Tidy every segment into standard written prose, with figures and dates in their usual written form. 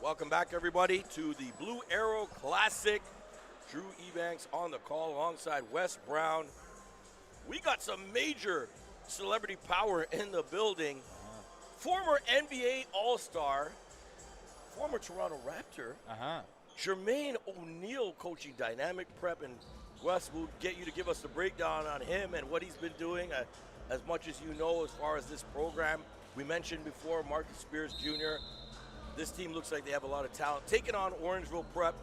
Welcome back, everybody, to the Blue Arrow Classic. Drew Ebanks on the call alongside Wes Brown. We got some major celebrity power in the building. Former NBA All-Star, former Toronto Raptor, Jermaine O'Neal coaching Dynamic Prep, and Wes will get you to give us the breakdown on him and what he's been doing as much as you know as far as this program. We mentioned before Marcus Spears Jr. This team looks like they have a lot of talent. Taking on Orangeville Prep,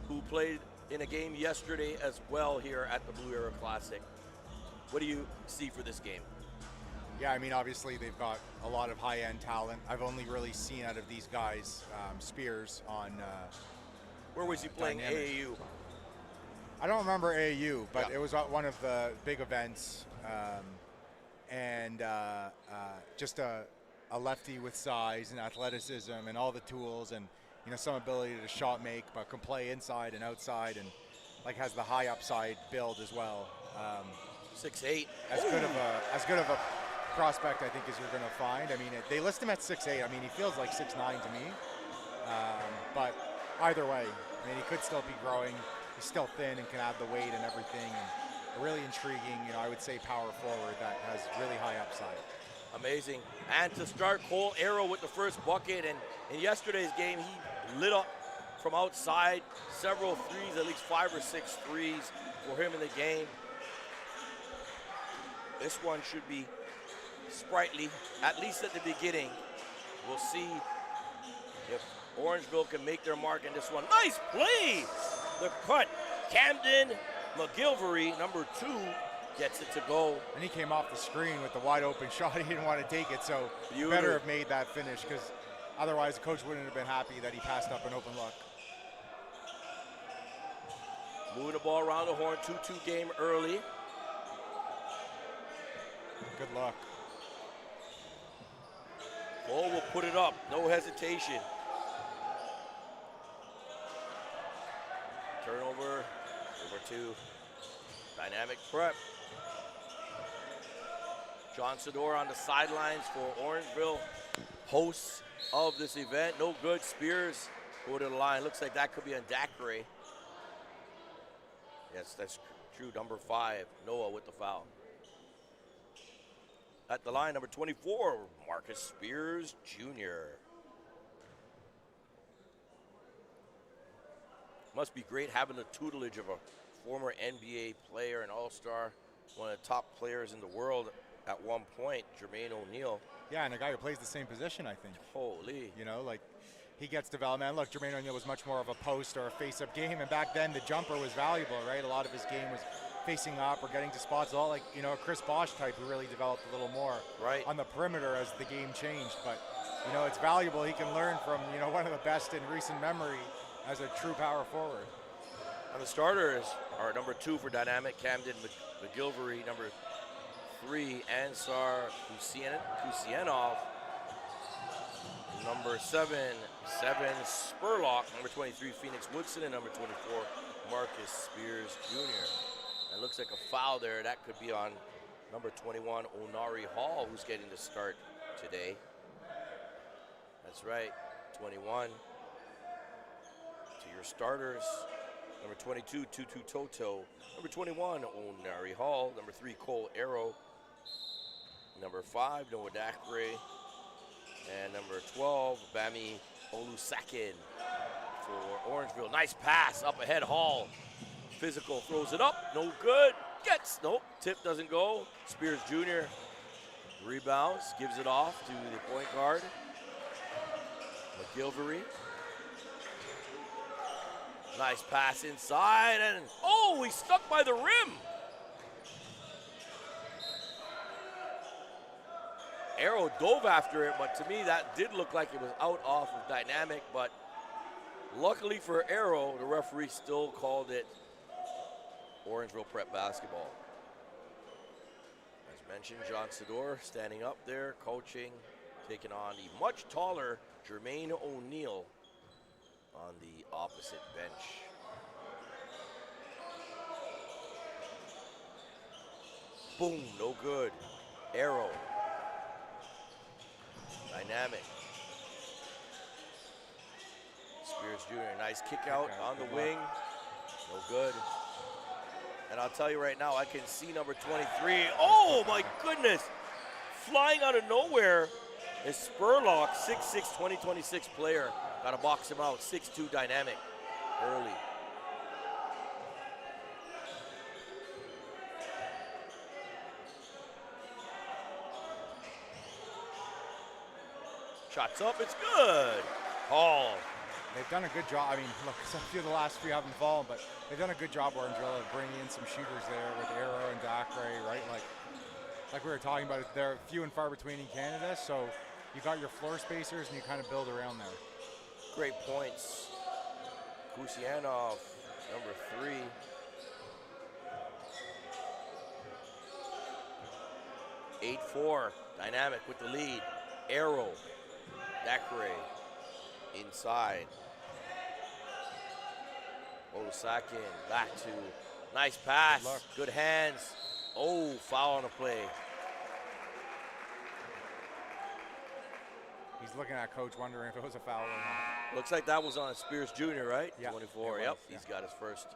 who played in a game yesterday as well here at the Blue Arrow Classic. What do you see for this game? Yeah, I mean, obviously they've got a lot of high-end talent. I've only really seen out of these guys Spears on where was he playing? Dynamic. AAU? I don't remember AAU, but it was one of the big events, and just a lefty with size and athleticism and all the tools and some ability to shot make, but can play inside and outside and like has the high upside build as well. 6'8". As good of a prospect I think as you're going to find. I mean, they list him at 6'8". I mean, he feels like 6'9" to me, but either way, I mean, he could still be growing. He's still thin and can add the weight and everything. And a really intriguing, I would say, power forward that has really high upside. Amazing. And to start, Cole Arrow with the first bucket. And in yesterday's game, he lit up from outside several threes, at least 5 or 6 threes for him in the game. This one should be sprightly, at least at the beginning. We'll see if Orangeville can make their mark in this one. Nice play! The cut. Camden McGilvery, number 2, gets it to go. And he came off the screen with the wide open shot. He didn't want to take it, so better have made that finish because otherwise the coach wouldn't have been happy that he passed up an open look. Moving the ball around the horn, 2-2 game early. Good luck. Cole will put it up, no hesitation. Turnover, over to Dynamic Prep. John Sador on the sidelines for Orangeville, hosts of this event. No good. Spears go to the line. Looks like that could be on Dacre. Yes, that's true. Number 5, Noah with the foul. At the line, number 24, Marcus Spears Jr. Must be great having the tutelage of a former NBA player and all-star, one of the top players in the world at one point, Jermaine O'Neal. Yeah, and a guy who plays the same position, I think. Holy. Like he gets development. Look, Jermaine O'Neal was much more of a post or a face-up game, and back then the jumper was valuable, right? A lot of his game was facing up or getting to spots, all like, a Chris Bosh type who really developed a little more on the perimeter as the game changed. But, it's valuable. He can learn from, one of the best in recent memory as a true power forward. And the starters are number 2 for Dynamic, Camden McGilvery, number 3, Ansar Kusienov, number 7 Spurlock, number 23, Phoenix Woodson, and number 24, Marcus Spears Jr. It looks like a foul there. That could be on number 21, Onari Hall, who's getting the start today. That's right, 21. To your starters, number 22, Tutu Toto. Number 21, Onari Hall. Number 3, Cole Arrow. Number 5, Noah Dacre. And number 12, Bami Olusakin for Orangeville. Nice pass up ahead, Hall. Physical, throws it up, no good. Nope, tip doesn't go. Spears Jr. rebounds, gives it off to the point guard, McGilvery. Nice pass inside, and he's stuck by the rim. Arrow dove after it, but to me that did look like it was out off of Dynamic, but luckily for Arrow, the referee still called it Orangeville Prep basketball. As mentioned, John Sador standing up there, coaching, taking on the much taller Jermaine O'Neal on the opposite bench. Boom, no good. Arrow. Dynamic. Spears Jr., nice kick out on the good wing. No good. And I'll tell you right now, I can see number 23. Oh my goodness! Flying out of nowhere is Spurlock, 6'6", 2026 player. Got to box him out, 6'2", dynamic, early. Shots up, it's good. Hall. They've done a good job. I mean, look, a few of the last three haven't fallen, but they've done a good job, Orangeville, of bringing in some shooters there with Arrow and Dacre, right? Like we were talking about, they're few and far between in Canada, so you got your floor spacers and you kind of build around there. Great points. Kusianov, number 3. (8-4), dynamic with the lead. Arrow, Dacre, inside. Olasakin back to, nice pass, good hands. Oh, foul on the play. He's looking at coach wondering if it was a foul or not. Looks like that was on Spears Jr., right? Yeah, 24, was, yep, yeah. He's got his first.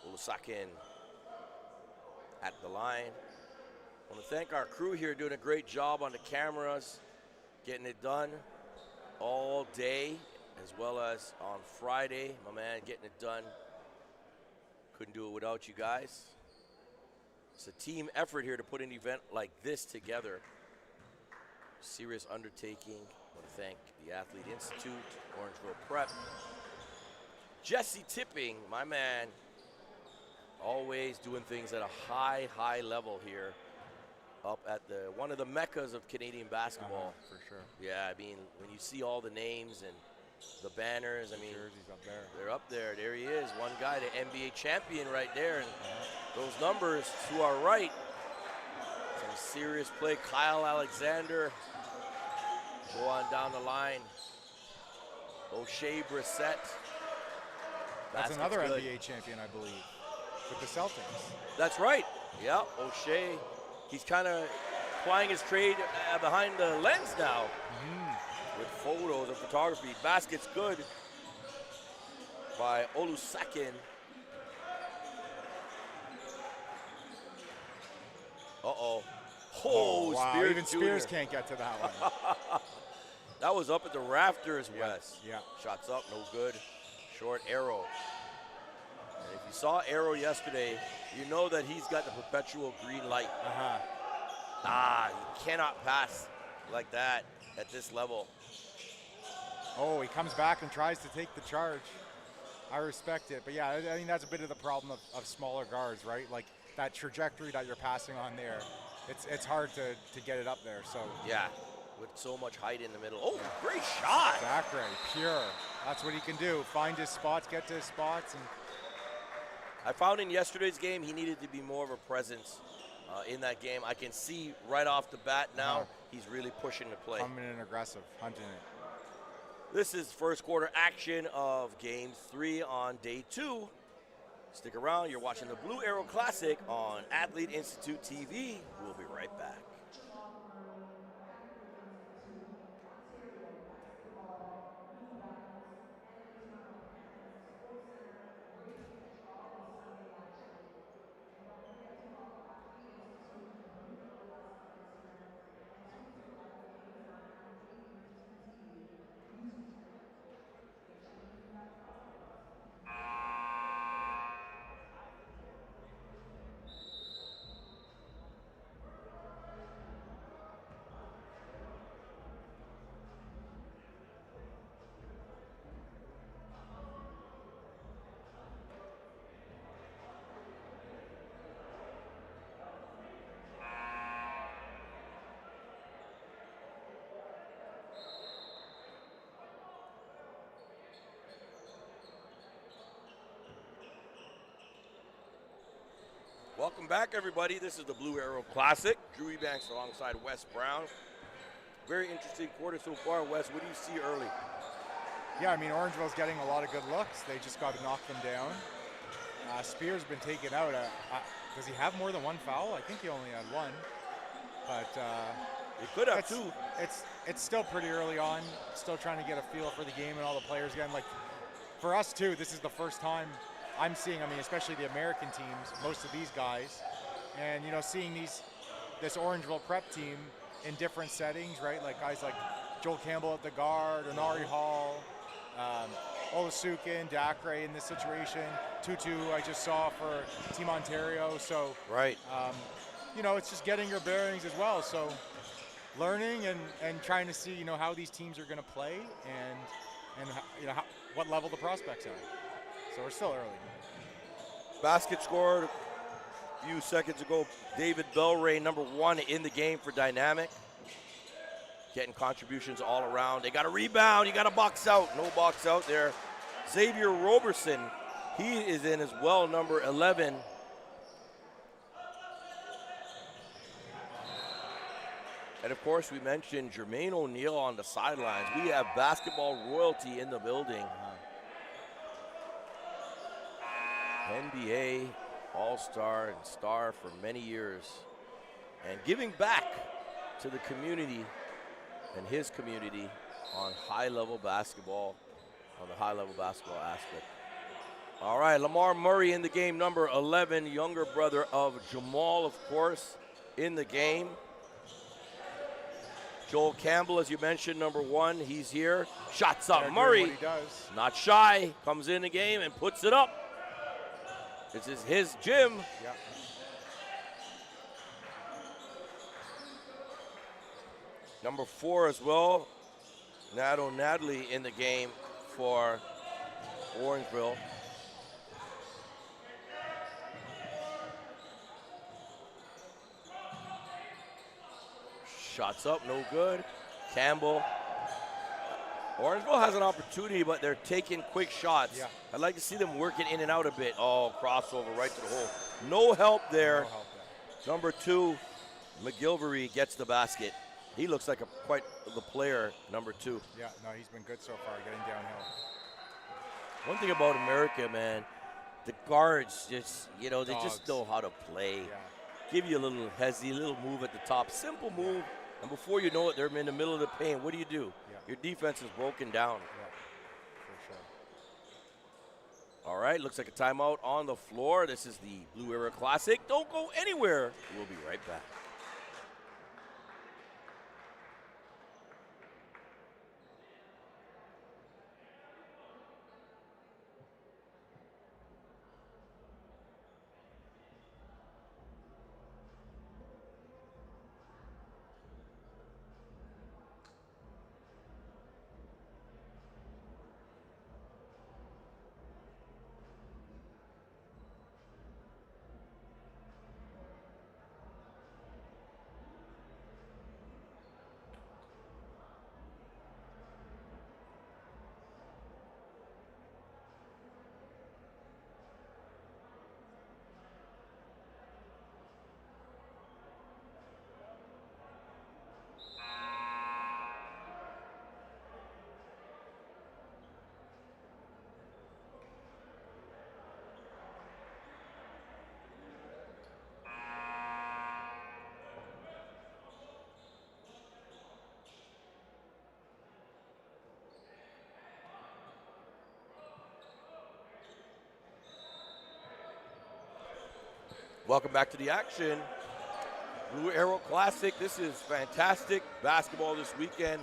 Olasakin at the line. I want to thank our crew here doing a great job on the cameras, getting it done all day, as well as on Friday. My man getting it done. Couldn't do it without you guys. It's a team effort here to put an event like this together. Serious undertaking. I want to thank the Athlete Institute, Orangeville Prep. Jesse Tipping, my man, always doing things at a high, high level here up at the one of the meccas of Canadian basketball. For sure. Yeah, I mean, when you see all the names and the banners, I mean, jerseys up there. they're up there. There he is, one guy, the NBA champion right there. And those numbers to our right, some serious play. Kyle Alexander, go on down the line. O'Shea Brissett. That's another good. NBA champion, I believe, with the Celtics. That's right. Yeah, O'Shea. He's kind of plying his trade behind the lens now with photos and photography. Basket's good by Olusakin. Uh-oh. Oh, wow. Spears Even Jr. Spears can't get to that one. That was up at the rafters, Yeah, Wes. yeah. Shots up, no good. Short Arrow. And if you saw Arrow yesterday, you know that he's got the perpetual green light. He cannot pass like that at this level. Oh, he comes back and tries to take the charge. I respect it. But yeah, I mean, that's a bit of the problem of smaller guards, right? Like that trajectory that you're passing on there, it's hard to get it up there. So Yeah, with so much height in the middle. Oh, great shot. Dacre, pure. That's what he can do. Find his spots, get to his spots. And I found in yesterday's game he needed to be more of a presence in that game. I can see right off the bat now he's really pushing the play. coming in aggressive, hunting it. This is first quarter action of Game 3 on day 2. Stick around. You're watching the Blue Arrow Classic on Athlete Institute TV. We'll be right back. Welcome back, everybody. This is the Blue Arrow Classic. Drew Ebanks alongside Wes Brown. Very interesting quarter so far. Wes, what do you see early? Yeah, I mean, Orangeville's getting a lot of good looks. They just got to knock them down. Spears been taken out. Does he have more than one foul? I think he only had one. But He could have two. It's still pretty early on. Still trying to get a feel for the game and all the players again. Like for us too, this is the first time I'm seeing, I mean, especially the American teams, most of these guys, and seeing this Orangeville prep team in different settings, right? Like guys like Joel Campbell at the guard, Onari Hall, Olasukin, Dacre in this situation, Tutu I just saw for Team Ontario. So right, it's just getting your bearings as well. So learning and trying to see how these teams are going to play and what level the prospects are. So we're still early. Basket scored a few seconds ago. David Belray, number 1 in the game for Dynamic. Getting contributions all around. They got a rebound. You got a box out. No box out there. Xavier Roberson, he is in as well, number 11. And of course, we mentioned Jermaine O'Neal on the sidelines. We have basketball royalty in the building. NBA All-Star and star for many years. And giving back to the community and his community on high-level basketball, on the high-level basketball aspect. All right, Jamal Murray in the game, number 11, younger brother of Jamal, of course, in the game. Joel Campbell, as you mentioned, number 1, he's here. Shots up. Murray, not shy, comes in the game and puts it up. This is his gym. Yeah. Number 4 as well, Nato Nadley in the game for Orangeville. Shots up, no good. Campbell. Orangeville has an opportunity, but they're taking quick shots. Yeah. I'd like to see them working in and out a bit. Oh, crossover right to the hole. No help there. No help there. Number 2, McGilvery gets the basket. He looks like quite the player, number 2. Yeah, no, he's been good so far, getting downhill. One thing about America, man, the guards just, they Dogs. just know how to play. Yeah. Give you a little hezzy, little move at the top. Simple move, and before you know it, they're in the middle of the paint. What do? Yeah. Your defense is broken down. Yeah, for sure. All right, looks like a timeout on the floor. This is the Blue Era Classic. Don't go anywhere. We'll be right back. Welcome back to the action. Blue Arrow Classic. This is fantastic basketball this weekend.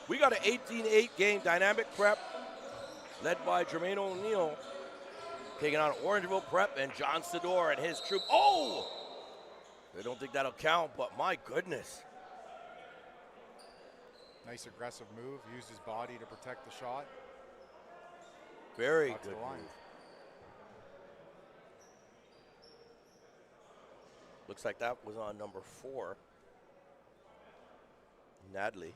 We got an 18-8 game dynamic prep led by Jermaine O'Neal taking on Orangeville Prep and John Sador and his troop. Oh! I don't think that'll count, but my goodness. Nice aggressive move. Used his body to protect the shot. Very Got to good the line. move. Looks like that was on number 4, Nadley.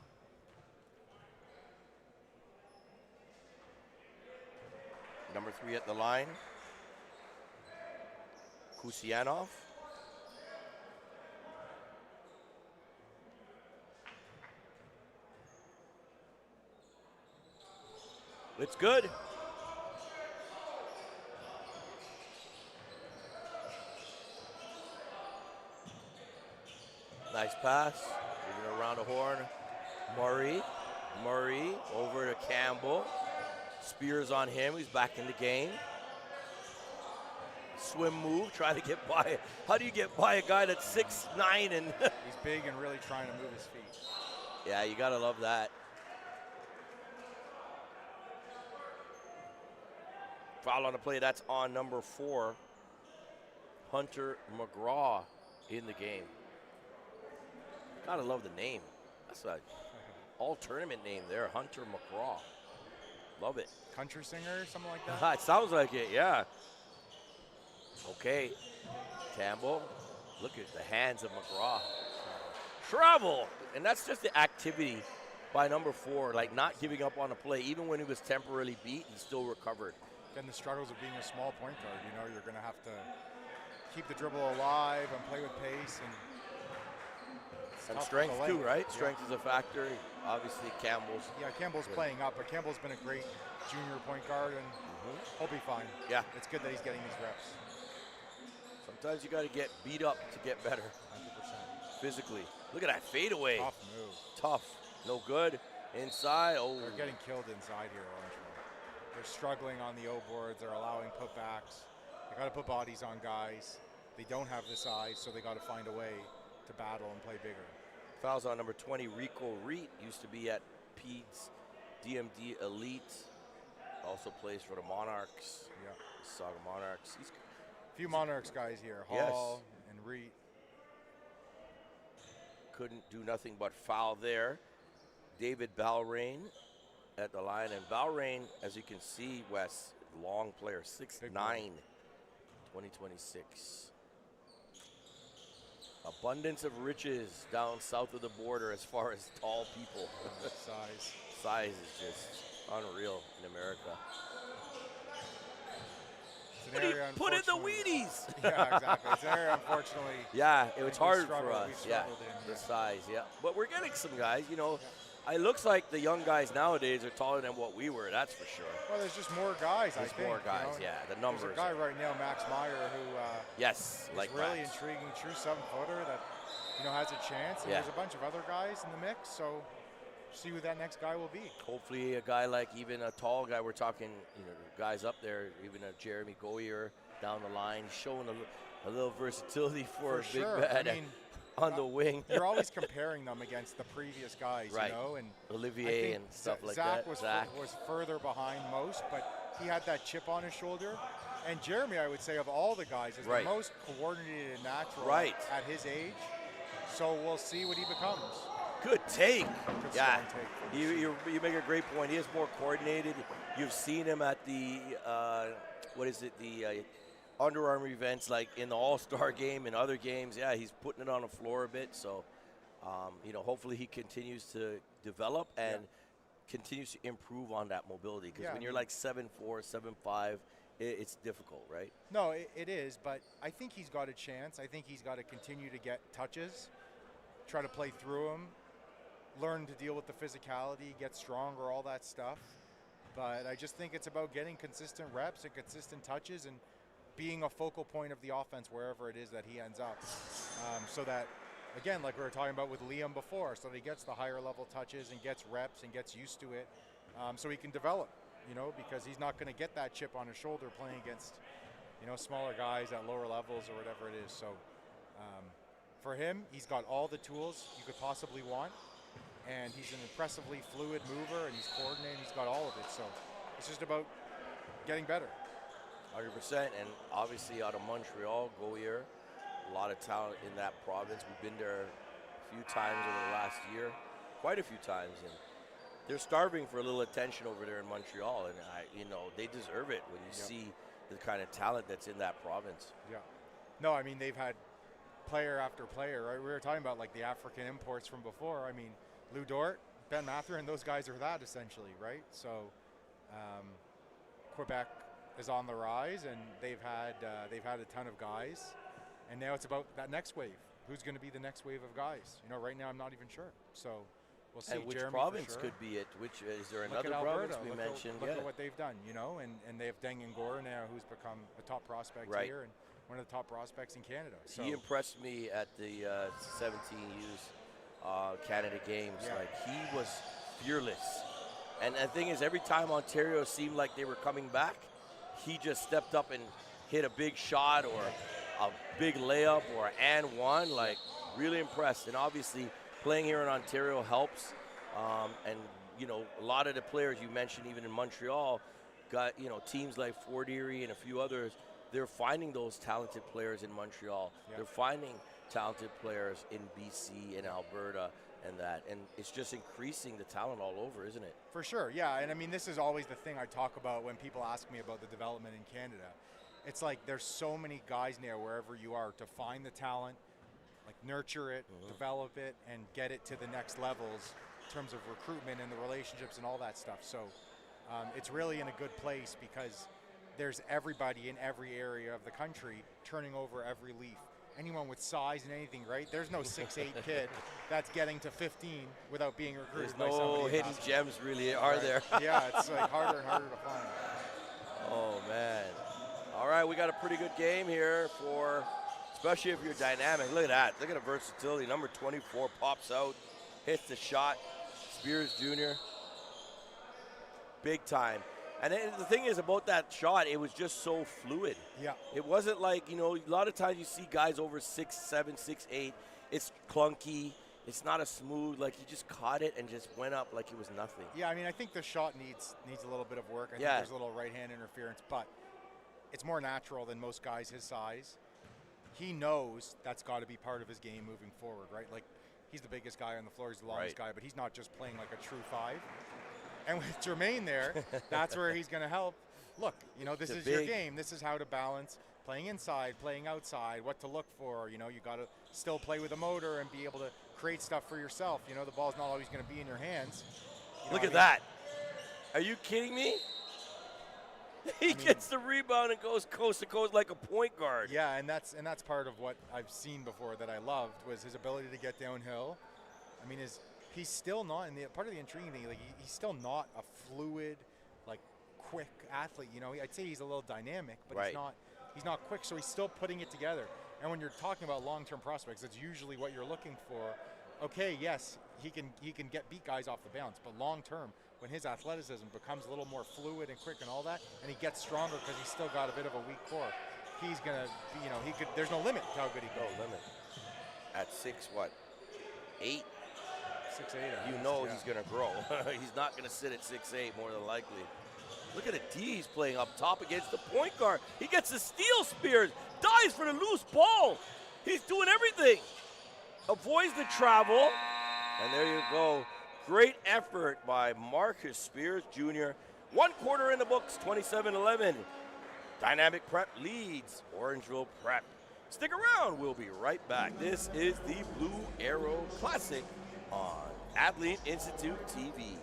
Number 3 at the line, Kusianov. It's good. Nice pass, moving around the horn. Murray over to Campbell. Spears on him. He's back in the game. Swim move, try to get by. How do you get by a guy that's 6'9" and He's big and really trying to move his feet. yeah, you gotta love that. Foul on the play. That's on number 4, Hunter McGraw in the game. Gotta love the name. That's a all-tournament name there, Hunter McGraw. Love it. Country singer, something like that? It sounds like it, yeah. Okay, Campbell, look at the hands of McGraw. Travel, and that's just the activity by number 4, like not giving up on the play. Even when he was temporarily beat, he still recovered. Then the struggles of being a small point guard, you know, you're going to have to keep the dribble alive and play with pace. And strength too, right? Yeah. Strength is a factor. Obviously, Campbell's. Yeah, Campbell's playing up, but Campbell's been a great junior point guard, and he'll be fine. Yeah. It's good that he's getting these reps. Sometimes you got to get beat up to get better. 100%. Physically. Look at that fadeaway. Tough move. Tough. No good. Inside. Oh. They're getting killed inside here, Orangeville. They're struggling on the O boards. They're allowing putbacks. They got to put bodies on guys. They don't have the size, so they got to find a way to battle and play bigger. Fouls on number 20, Rico Reet. Used to be at Peds DMD Elite. Also plays for the Monarchs. Yeah. Saga Monarchs. He's a few Monarchs guys here. Hall and Reet. Couldn't do nothing but foul there. David Balrain at the line. And Balrain, as you can see, Wes, long player, 6'9", 2026. Abundance of riches down south of the border as far as tall people. Size. Size is just unreal in America. Put in the Wheaties. Yeah, exactly. It's an area, unfortunately. Yeah, it was hard for us. Yeah, the size. Yeah, but we're getting some guys. You know, it looks like the young guys nowadays are taller than what we were. That's for sure. Well, there's just more guys. There's more guys. You know? Yeah, the numbers. There's a guy right now, Max Meyer, who yes, is like really Max. intriguing, true 7-footer that has a chance. And there's a bunch of other guys in the mix. So. See who that next guy will be. Hopefully a guy like even a tall guy, we're talking, guys up there, even a Jeremy Goyer down the line, showing a little versatility for a sure. big man on the wing. You're always comparing them against the previous guys, right. you know. And Olivier and stuff like Zach that. Zach was further behind most, but he had that chip on his shoulder. And Jeremy, I would say, of all the guys, is the most coordinated and natural at his age. So we'll see what he becomes. Good take. Yeah, you make a great point. He is more coordinated. You've seen him at the, the Under Armour events, like in the All-Star game and other games. Yeah, he's putting it on the floor a bit. So, hopefully he continues to develop and continues to improve on that mobility. Because when you're like 7'4", 7'5", it's difficult, right? No, it is. But I think he's got a chance. I think he's got to continue to get touches, try to play through them. Learn to deal with the physicality, get stronger, all that stuff. But I just think it's about getting consistent reps and consistent touches and being a focal point of the offense wherever it is that he ends up. So that, again, like we were talking about with Liam before, so that he gets the higher level touches and gets reps and gets used to it so he can develop, because he's not going to get that chip on his shoulder playing against, smaller guys at lower levels or whatever it is. So for him, he's got all the tools you could possibly want. And he's an impressively fluid mover, and he's coordinated. He's got all of it. So it's just about getting better. 100%. And obviously out of Montreal, Goyer, a lot of talent in that province. We've been there a few times over the last year, quite a few times. And they're starving for a little attention over there in Montreal. And, they deserve it when you see the kind of talent that's in that province. Yeah. No, I mean, they've had player after player, right? We were talking about, like, the African imports from before. I mean, Lou Dort, Ben Mathurin, those guys are that essentially, right? So Quebec is on the rise, and they've had a ton of guys, and now it's about that next wave. Who's going to be the next wave of guys? Right now I'm not even sure. So we'll see. And which Jeremy province sure. could be it? Which is there Look another at province Alberta. we mentioned? Look at what they've done, and they have Deng Ngor now, who's become a top prospect here and one of the top prospects in Canada. So he impressed me at the 17 U's Canada Games. Yeah. Like, he was fearless, And the thing is, every time Ontario seemed like they were coming back, he just stepped up and hit a big shot or a big layup or an and one. Like, really impressed. And obviously, playing here in Ontario helps. And, you know, a lot of the players you mentioned, even in Montreal, got, you know, teams like Fort Erie and a few others, they're finding those talented players in Montreal. Yeah. They're finding talented players in BC and Alberta and that. And it's just increasing the talent all over, isn't it? For sure, yeah. And I mean, this is always the thing I talk about when people ask me about the development in Canada. It's like there's so many guys now wherever you are to find the talent, like nurture it, develop it, and get it to the next levels in terms of recruitment and the relationships and all that stuff. So it's really in a good place because there's everybody in every area of the country turning over every leaf. Anyone with size and anything, right? There's no 6'8" kid that's getting to 15 without being recruited by somebody. There's no hidden gems really, are there? Yeah, it's like harder and harder to find. Oh, man. All right, we got a pretty good game here for, especially if you're dynamic. Look at that. Look at the versatility. Number 24 pops out, hits the shot. Spears Jr. Big time. And the thing is about that shot, it was just so fluid. Yeah. It wasn't like, you know, a lot of times you see guys over 6'7", 6'8". It's clunky. It's not as smooth. Like, he just caught it and just went up like it was nothing. Yeah, I mean, I think the shot needs a little bit of work. I think there's a little right-hand interference, but it's more natural than most guys his size. He knows that's got to be part of his game moving forward, right? Like, he's the biggest guy on the floor. He's the longest guy, but he's not just playing like a true 5. And with Jermaine there, that's where he's going to help. Look, you know, this is your game. This is how to balance playing inside, playing outside, what to look for. You know, you got to still play with a motor and be able to create stuff for yourself. You know, the ball's not always going to be in your hands. Look at that. Are you kidding me? He gets the rebound and goes coast to coast like a point guard. Yeah, and that's part of what I've seen before that I loved was his ability to get downhill. I mean, he's still not in the part of the intriguing thing. Like he's still not a fluid, like quick athlete. You know, I'd say he's a little dynamic, but he's not quick. So he's still putting it together. And when you're talking about long-term prospects, that's usually what you're looking for. Okay, yes, he can beat guys off the bounce, but long-term, when his athleticism becomes a little more fluid and quick and all that, and he gets stronger because he's still got a bit of a weak core, he's gonna, you know, there's no limit to how good he can. No limit. At 8. 6'8", you know he's going to grow. He's not going to sit at 6'8", more than likely. Look at the D he's playing up top against the point guard. He gets the steal, Spears. Dives for the loose ball. He's doing everything. Avoids the travel. And there you go. Great effort by Marcus Spears Jr. 1 quarter in the books, 27-11. Dynamic Prep leads Orangeville Prep. Stick around. We'll be right back. This is the Blue Arrow Classic on Athlete Institute TV.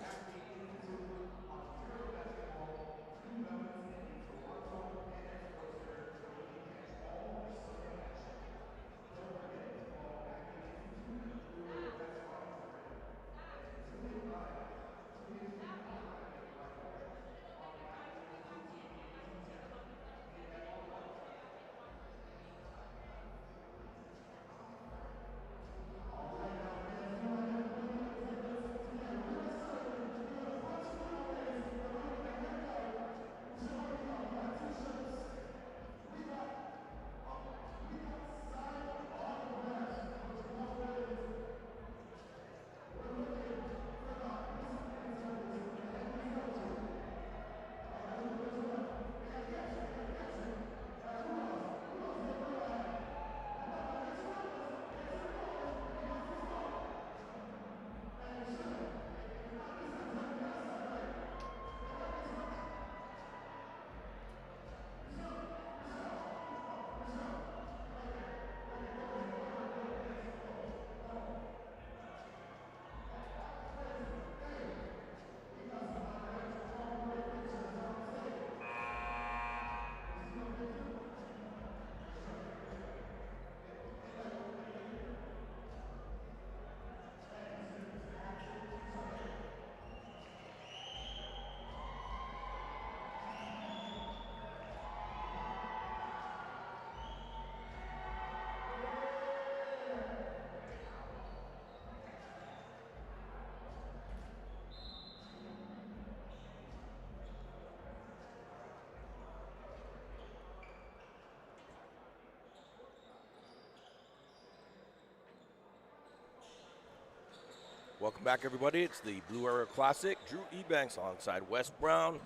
Welcome back, everybody. It's the Blue Arrow Classic. Drew Ebanks alongside Wes Brown.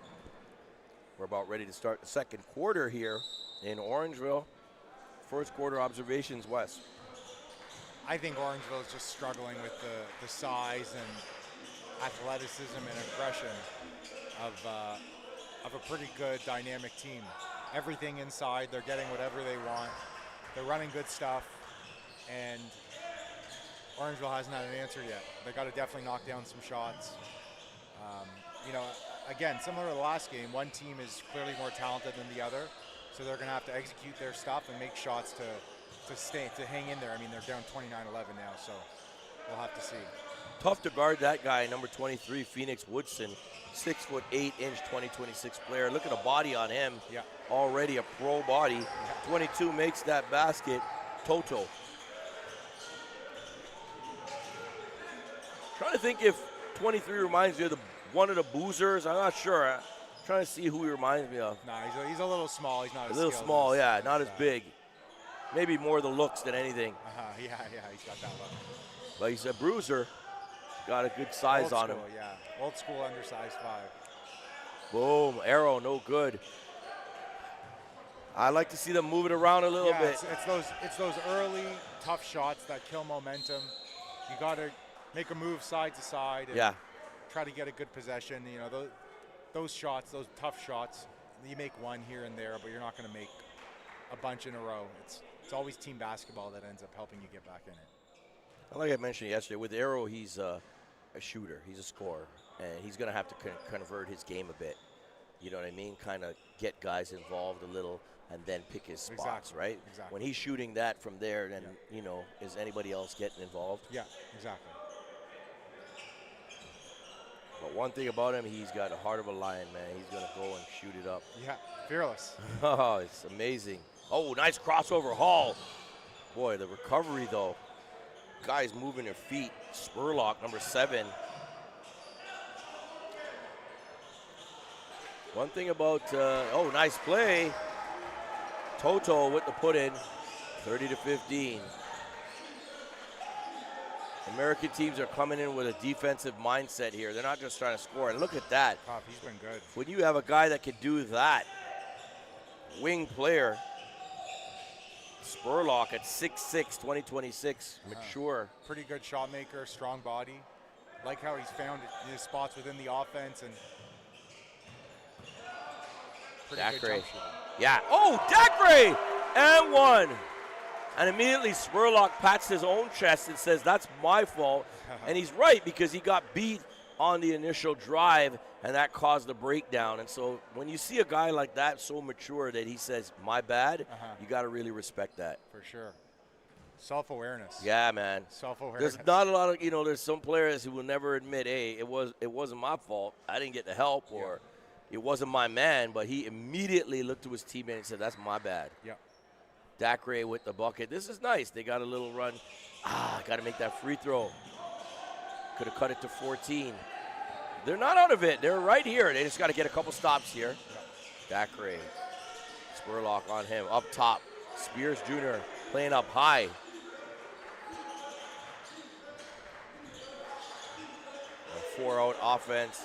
We're about ready to start the second quarter here in Orangeville. First quarter observations, Wes. I think Orangeville is just struggling with the size and athleticism and aggression of a pretty good dynamic team. Everything inside, they're getting whatever they want. They're running good stuff, and Orangeville hasn't had an answer yet. They got to definitely knock down some shots. Again, similar to the last game, one team is clearly more talented than the other, so they're going to have to execute their stuff and make shots to hang in there. I mean, they're down 29-11 now, so we'll have to see. Tough to guard that guy, number 23, Phoenix Woodson, 6'8" 2026 player. Look at the body on him. Yeah. Already a pro body. Yeah. 22 makes that basket. Toto. Trying to think if 23 reminds me of one of the Boozers. I'm not sure. I'm trying to see who he reminds me of. No, he's a little small. He's not as a little skilled small, as, yeah, not as big. Maybe more the looks than anything. Yeah, he's got that look. But he's a bruiser. Got a good size Old on school, him. Yeah, old school undersized 5. Boom, arrow, no good. I like to see them move it around a little bit. It's those early tough shots that kill momentum. You got to make a move side to side and try to get a good possession. You know, those shots, those tough shots, you make one here and there, but you're not going to make a bunch in a row. It's always team basketball that ends up helping you get back in it. Like I mentioned yesterday, with Arrow, he's a shooter. He's a scorer, and he's going to have to convert his game a bit. You know what I mean? Kind of get guys involved a little and then pick his spots, right? Exactly. When he's shooting that from there, then, is anybody else getting involved? Yeah, exactly. But one thing about him, he's got the heart of a lion, man. He's going to go and shoot it up. Yeah, fearless. Oh, it's amazing. Oh, nice crossover, Hall. Boy, the recovery, though. Guys moving their feet. Spurlock, number 7. One thing about, nice play. Toto with the put in, 30-15. American teams are coming in with a defensive mindset here. They're not just trying to score. And look at that. He's been good. When you have a guy that can do that, wing player, Spurlock at 6'6", 2026, mature. Pretty good shot maker, strong body. Like how he's found his spots within the offense and pretty good jump shooting. Yeah. Oh, Dacre! And one. And immediately Spurlock pats his own chest and says, that's my fault. And he's right, because he got beat on the initial drive, and that caused the breakdown. And so when you see a guy like that so mature that he says, my bad, you got to really respect that. For sure. Self-awareness. Yeah, man. Self-awareness. There's not a lot of, there's some players who will never admit, hey, it wasn't my fault. I didn't get the help, or it wasn't my man. But he immediately looked to his teammate and said, that's my bad. Yeah. Dacre with the bucket. This is nice. They got a little run. Got to make that free throw. Could have cut it to 14. They're not out of it. They're right here. They just got to get a couple stops here. Dacre. Spurlock on him. Up top. Spears Jr. playing up high. A 4-out offense.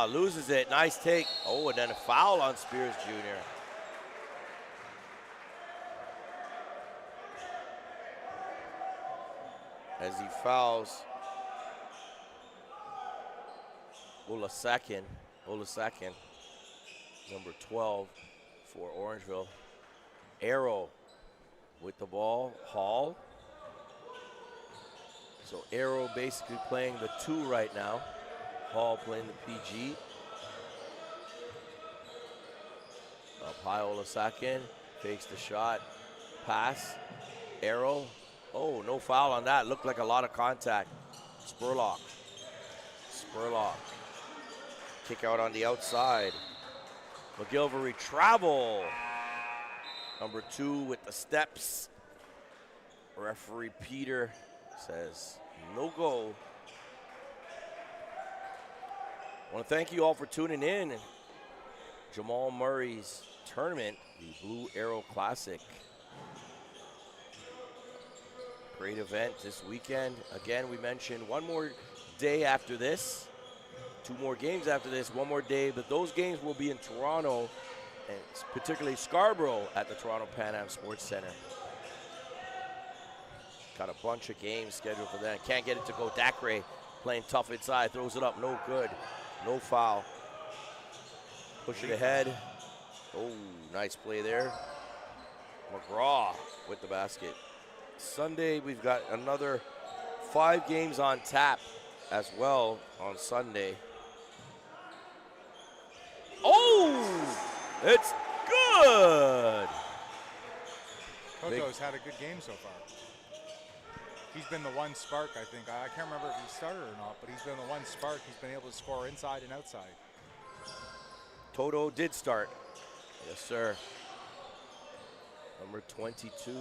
Loses it. Nice take. Oh, and then a foul on Spears Jr. As he fouls Olasakin, number 12 for Orangeville. Arrow with the ball, Hall. So Arrow basically playing the 2 right now. Hall playing the PG. Up high, Olasakin fakes the shot, pass, Arrow. Oh, no foul on that. Looked like a lot of contact. Spurlock. Kick out on the outside. McGilvery travel. Number 2 with the steps. Referee Peter says no go. I want to thank you all for tuning in. Jamal Murray's tournament, the Blue Arrow Classic. Great event this weekend. Again, we mentioned one more day after this, 2 more games after this, 1 more day, but those games will be in Toronto, and particularly Scarborough at the Toronto Pan Am Sports Center. Got a bunch of games scheduled for that. Can't get it to go. Dacre playing tough inside, throws it up, no good, no foul. Push it ahead. Oh, nice play there. McGraw with the basket. Sunday, we've got another 5 games on tap as well on Sunday. Oh, it's good. Toto's had a good game so far. He's been the one spark, I think. I can't remember if he started or not, but he's been the one spark. He's been able to score inside and outside. Toto did start. Yes, sir. Number 22.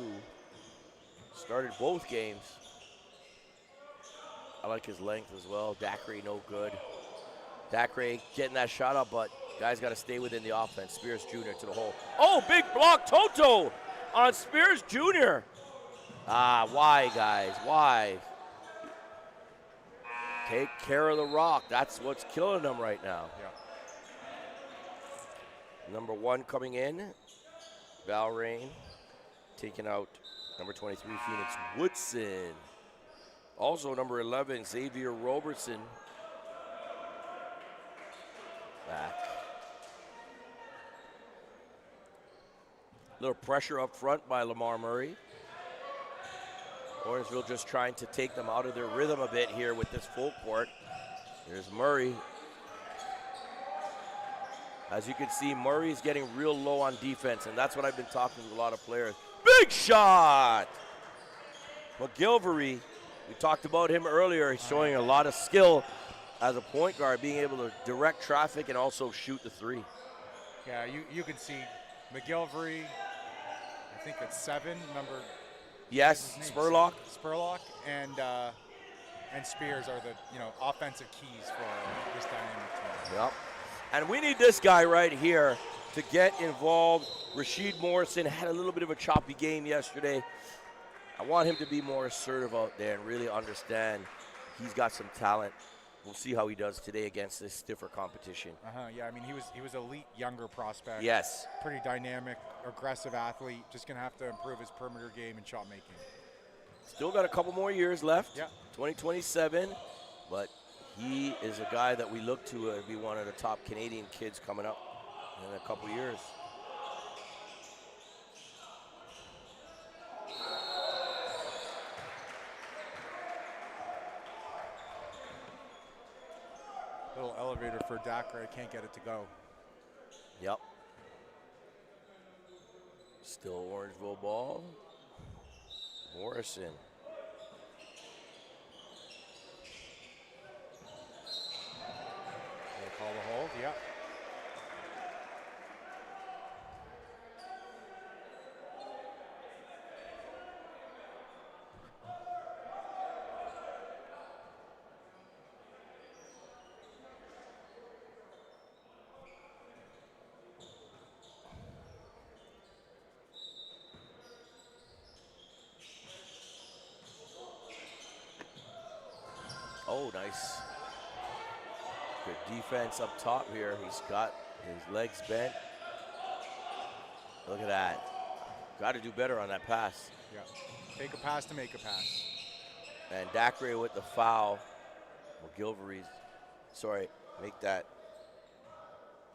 Started both games. I like his length as well. Dacre, no good. Dacre getting that shot up, but guys got to stay within the offense. Spears Jr. to the hole. Oh, big block, Toto on Spears Jr. Why, guys? Why? Take care of the rock. That's what's killing them right now. Yeah. Number 1 coming in, Valrain, taking out number 23, Phoenix Woodson. Also number 11, Xavier Robertson, back. Little pressure up front by Jamal Murray. Orangeville just trying to take them out of their rhythm a bit here with this full court. There's Murray. As you can see, Murray's getting real low on defense, and that's what I've been talking to a lot of players. Big shot! McGilvery, we talked about him earlier. He's showing a lot of skill as a point guard, being able to direct traffic and also shoot the 3. Yeah, you can see McGilvery, I think it's 7, number. Yes, Spurlock. Spurlock and Spears are the offensive keys for this dynamic team. Yep. And we need this guy right here to get involved. Rasheed Morrison had a little bit of a choppy game yesterday. I want him to be more assertive out there and really understand he's got some talent. We'll see how he does today against this stiffer competition. Yeah, I mean, he was elite younger prospect. Yes. Pretty dynamic, aggressive athlete. Just going to have to improve his perimeter game and shot making. Still got a couple more years left. Yeah. 2027. But he is a guy that we look to be one of the top Canadian kids coming up in a couple years. Little elevator for Dacre. I can't get it to go. Yep. Still Orangeville ball. Morrison. They call the hold. Yep. Oh, nice. Good defense up top here. He's got his legs bent. Look at that. Got to do better on that pass. Yeah. Take a pass to make a pass. And Dacre with the foul. McGilvery's, sorry, make that.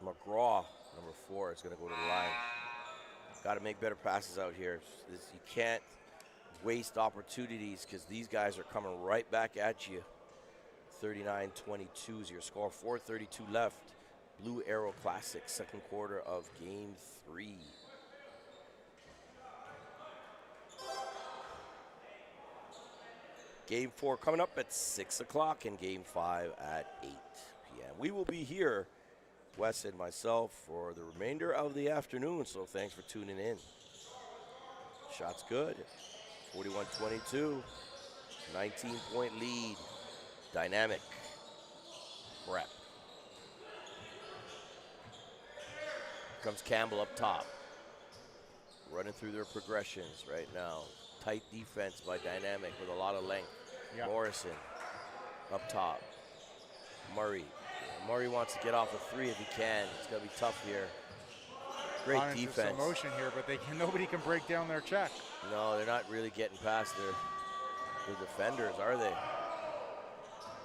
McGraw, number 4, is going to go to the line. Got to make better passes out here. You can't waste opportunities because these guys are coming right back at you. 39-22 is your score. 4:32 left. Blue Arrow Classic, second quarter of Game 3. Game 4 coming up at 6 o'clock and Game 5 at 8 p.m. We will be here, Wes and myself, for the remainder of the afternoon, so thanks for tuning in. Shot's good. 41-22, 19-point lead. Dynamic prep. Comes Campbell up top. Running through their progressions right now. tight defense by Dynamic with a lot of length. Yeah. Morrison up top. Murray. Murray wants to get off a 3 if he can. It's going to be tough here. Great defense. Some motion here, but nobody can break down their check. No, they're not really getting past their defenders, are they?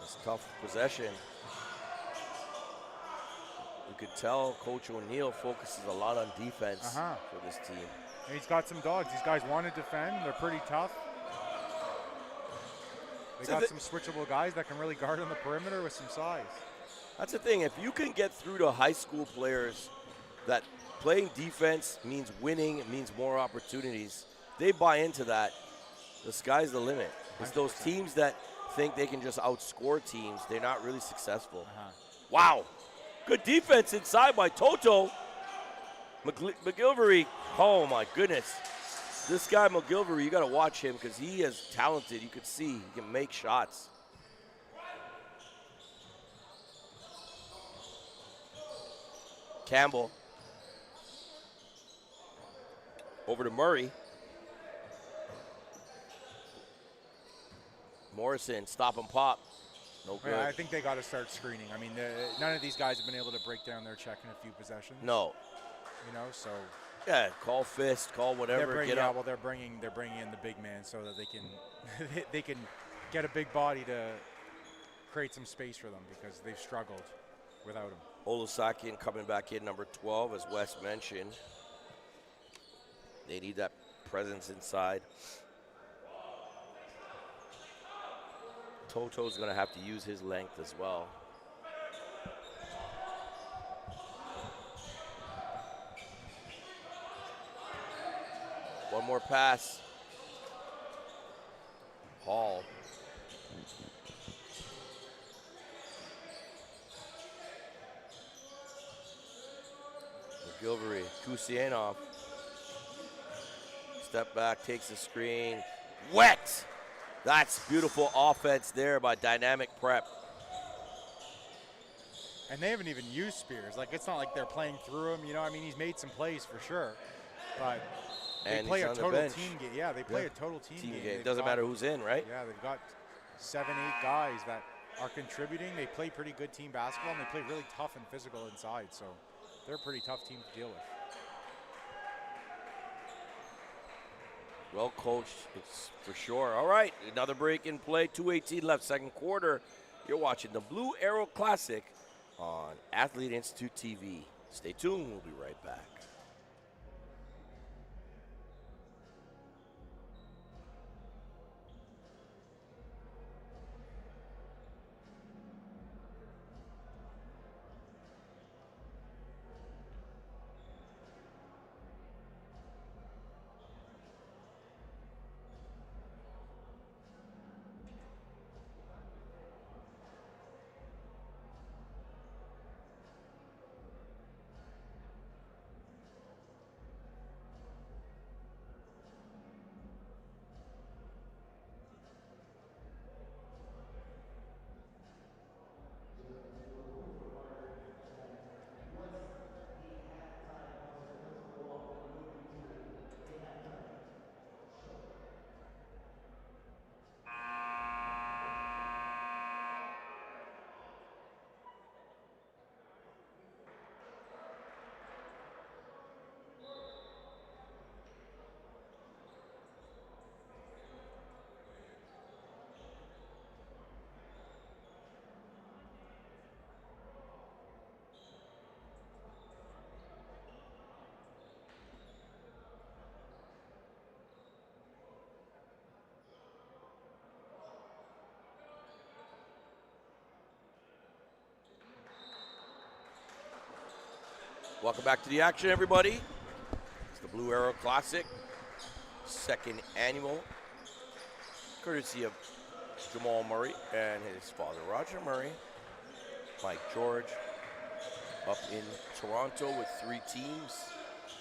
It's tough possession. You could tell Coach O'Neill focuses a lot on defense for this team. And he's got some dogs. These guys want to defend. They're pretty tough. They got some switchable guys that can really guard on the perimeter with some size. That's the thing. If you can get through to high school players that playing defense means winning, it means more opportunities, they buy into that. The sky's the limit. It's 100%. those teams that think they can just outscore teams. They're not really successful. Wow. Good defense inside by Toto. McGilvery, oh my goodness. This guy McGilvery, you got to watch him because he is talented. You can see he can make shots. Campbell. Over to Murray. Morrison, stop and pop. No good. Yeah, I think they got to start screening. I mean, none of these guys have been able to break down their check in a few possessions. No. You know, so. Yeah, call fist, call whatever. Get up. Well, they're bringing in the big man so that they can they can get a big body to create some space for them because they've struggled without him. Olasakian coming back in, number 12, as Wes mentioned. They need that presence inside. Toto's going to have to use his length as well. One more pass. Hall. McGilvery, Kusianov. Step back, takes the screen. Wet! That's beautiful offense there by Dynamic Prep. And they haven't even used Spears. Like, it's not like they're playing through him. You know, I mean, he's made some plays for sure. But they play a total team game. Yeah, they play a total team game. It doesn't matter who's in, right? Yeah, they've got 7, 8 guys that are contributing. They play pretty good team basketball, and they play really tough and physical inside. So they're a pretty tough team to deal with. Well coached, it's for sure. All right, another break in play. 2:18 left, second quarter. You're watching the Blue Arrow Classic on Athlete Institute TV. Stay tuned. We'll be right back. Welcome back to the action, everybody. It's the Blue Arrow Classic, second annual, courtesy of Jamal Murray and his father, Roger Murray. Mike George up in Toronto with 3 teams.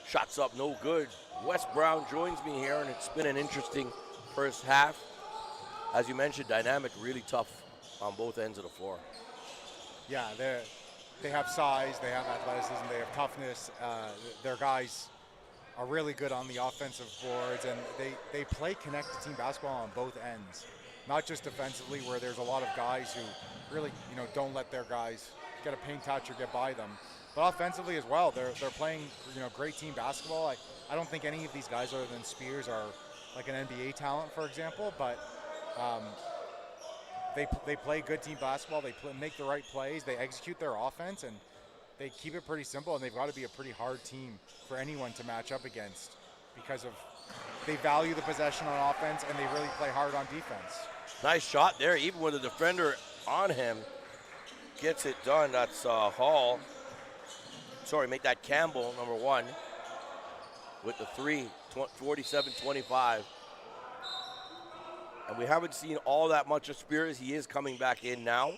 Shots up, no good. Wes Brown joins me here, and it's been an interesting first half. As you mentioned, Dynamic, really tough on both ends of the floor. Yeah, they have size, they have athleticism, they have toughness. Their guys are really good on the offensive boards, and they play connected team basketball on both ends, not just defensively where there's a lot of guys who really, don't let their guys get a paint touch or get by them, but offensively as well. They're playing, great team basketball. I don't think any of these guys other than Spears are like an NBA talent, for example, but they play good team basketball. They make the right plays. They execute their offense, and they keep it pretty simple, and they've got to be a pretty hard team for anyone to match up against because they value the possession on offense, and they really play hard on defense. Nice shot there, even with the defender on him. Gets it done. That's Hall. Sorry, make that Campbell, number 1, with the 3, 47-25. And we haven't seen all that much of Spears. He is coming back in now.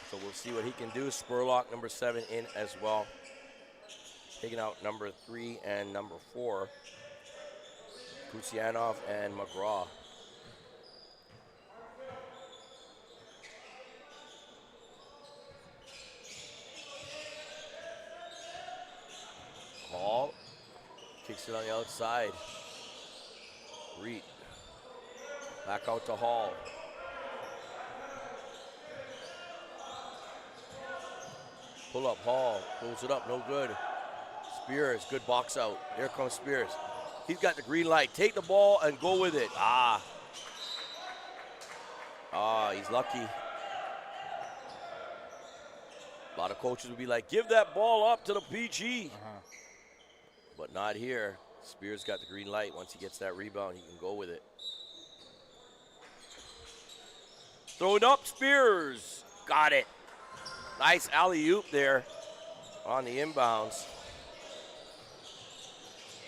So we'll see what he can do. Spurlock, number 7, in as well. Taking out number 3 and number 4. Kutsianov and McGraw. Hall kicks it on the outside. Reed. Back out to Hall. Pull up, Hall. Pulls it up, no good. Spears, good box out. Here comes Spears. He's got the green light. Take the ball and go with it. He's lucky. A lot of coaches would be like, give that ball up to the PG. But not here. Spears got the green light. Once he gets that rebound, he can go with it. Throw it up, Spears. Got it. Nice alley-oop there on the inbounds.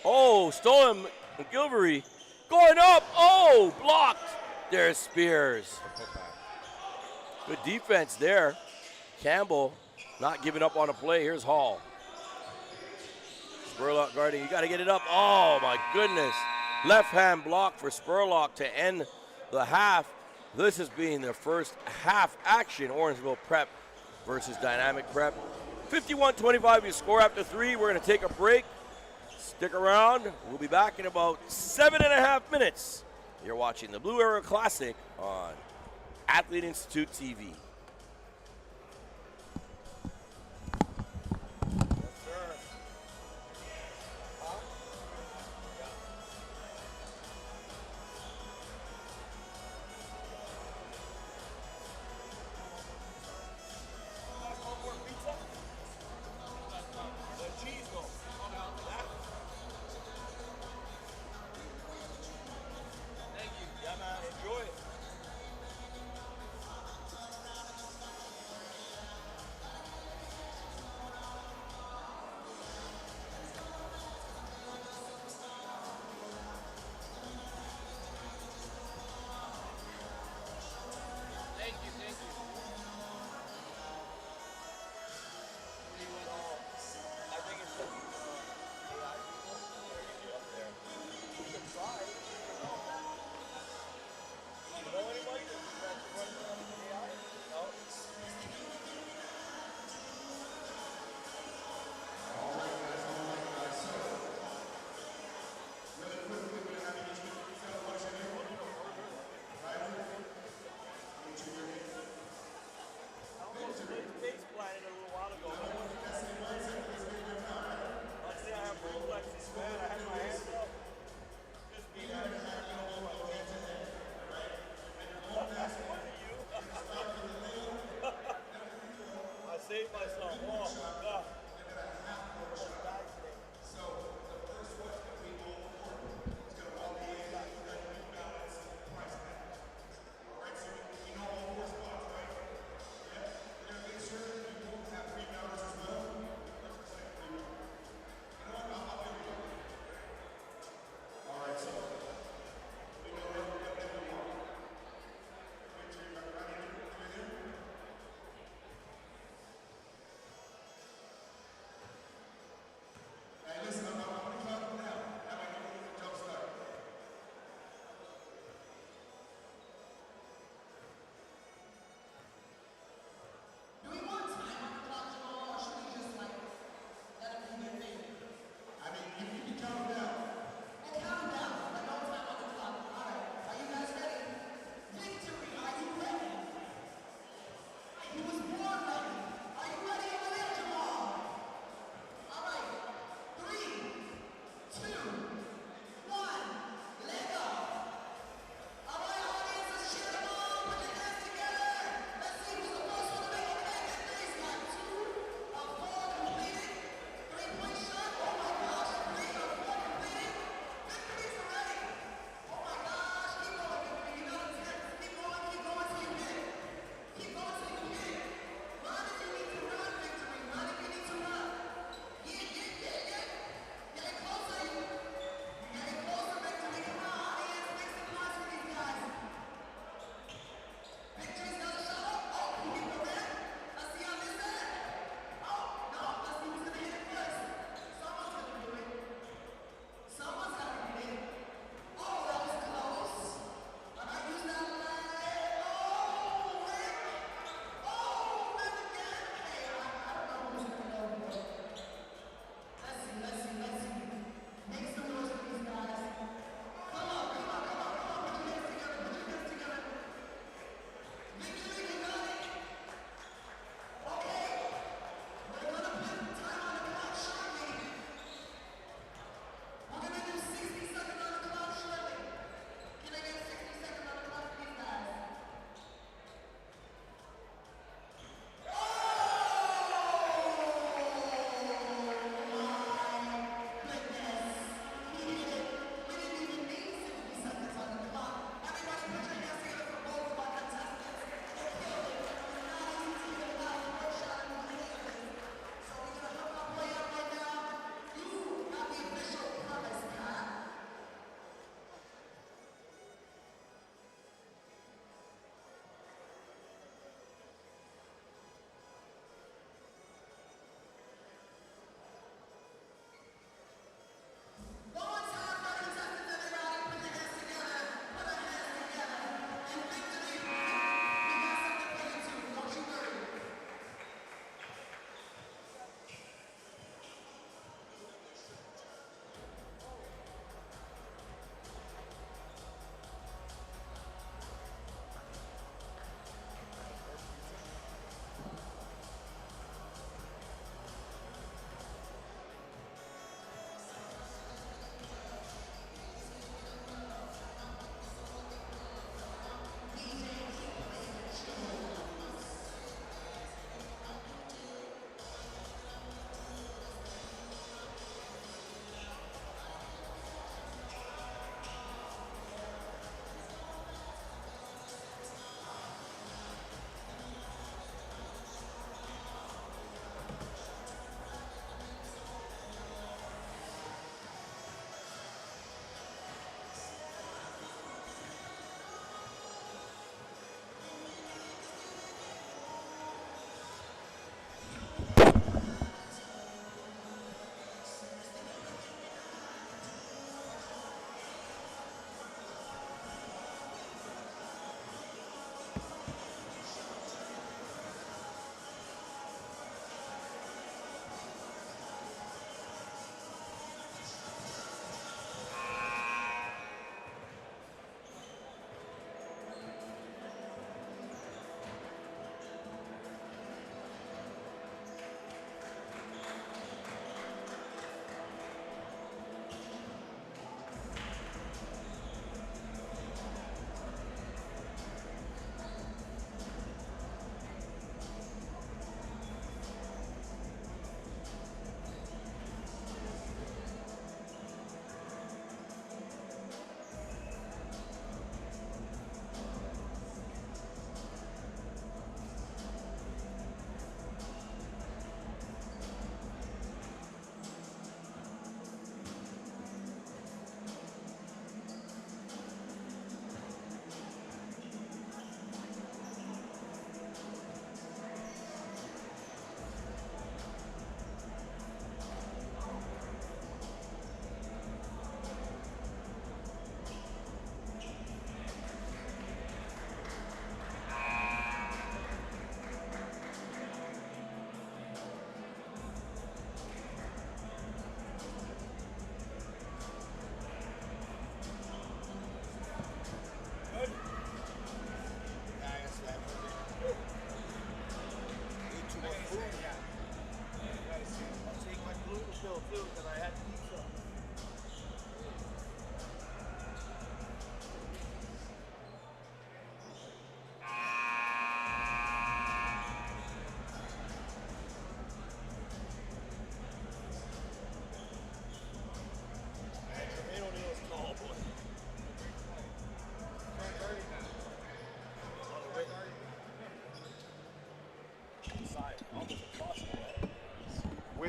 Oh, stolen McGilvery. Going up. Oh, blocked. There's Spears. Good defense there. Campbell not giving up on a play. Here's Hall. Spurlock guarding. You got to get it up. Oh, my goodness. Left-hand block for Spurlock to end the half. This has been the first half action. Orangeville Prep versus Dynamic Prep. 51-25, you score after 3. We're going to take a break. Stick around. We'll be back in about 7.5 minutes. You're watching the Blue Arrow Classic on Athlete Institute TV.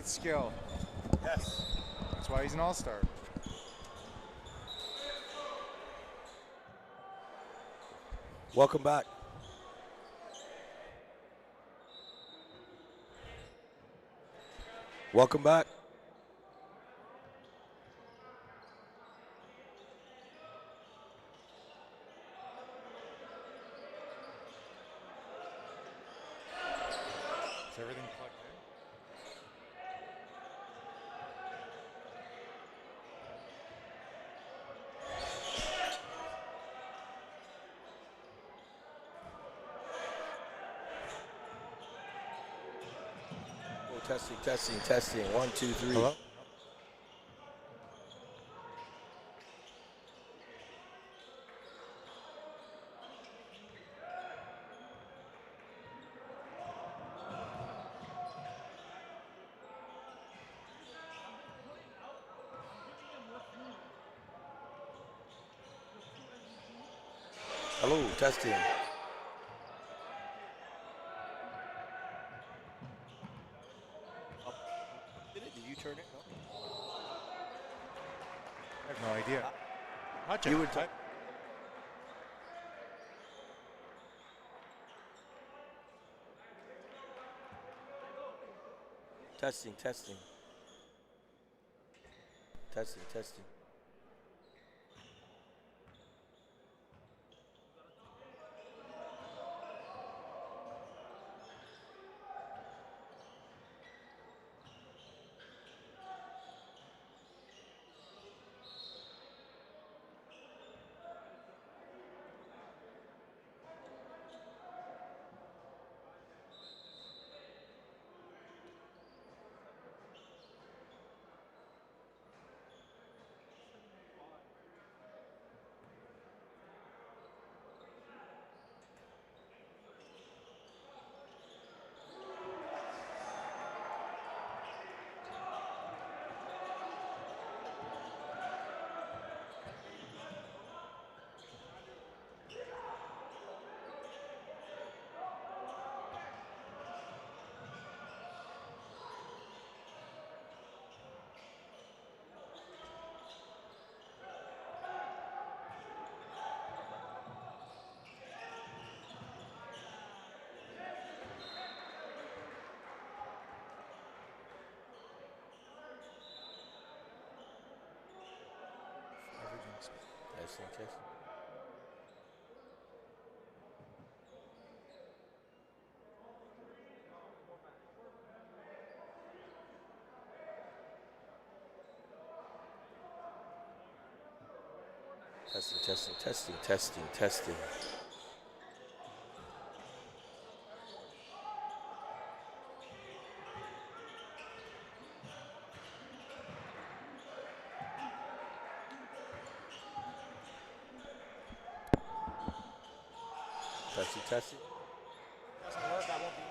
with skill. Yes. That's why he's an all-star. Welcome back. Welcome back. Is everything plugged Oh, testing, testing, testing. 1, 2, 3. in? Hello? Hello, testing. Did you turn it? No. I have no idea. I'll check. You would testing, testing. Testing, testing. Everything's Testing, testing. Testing, testing, testing, testing, testing. Testing, testing. doesn't work. I won't be.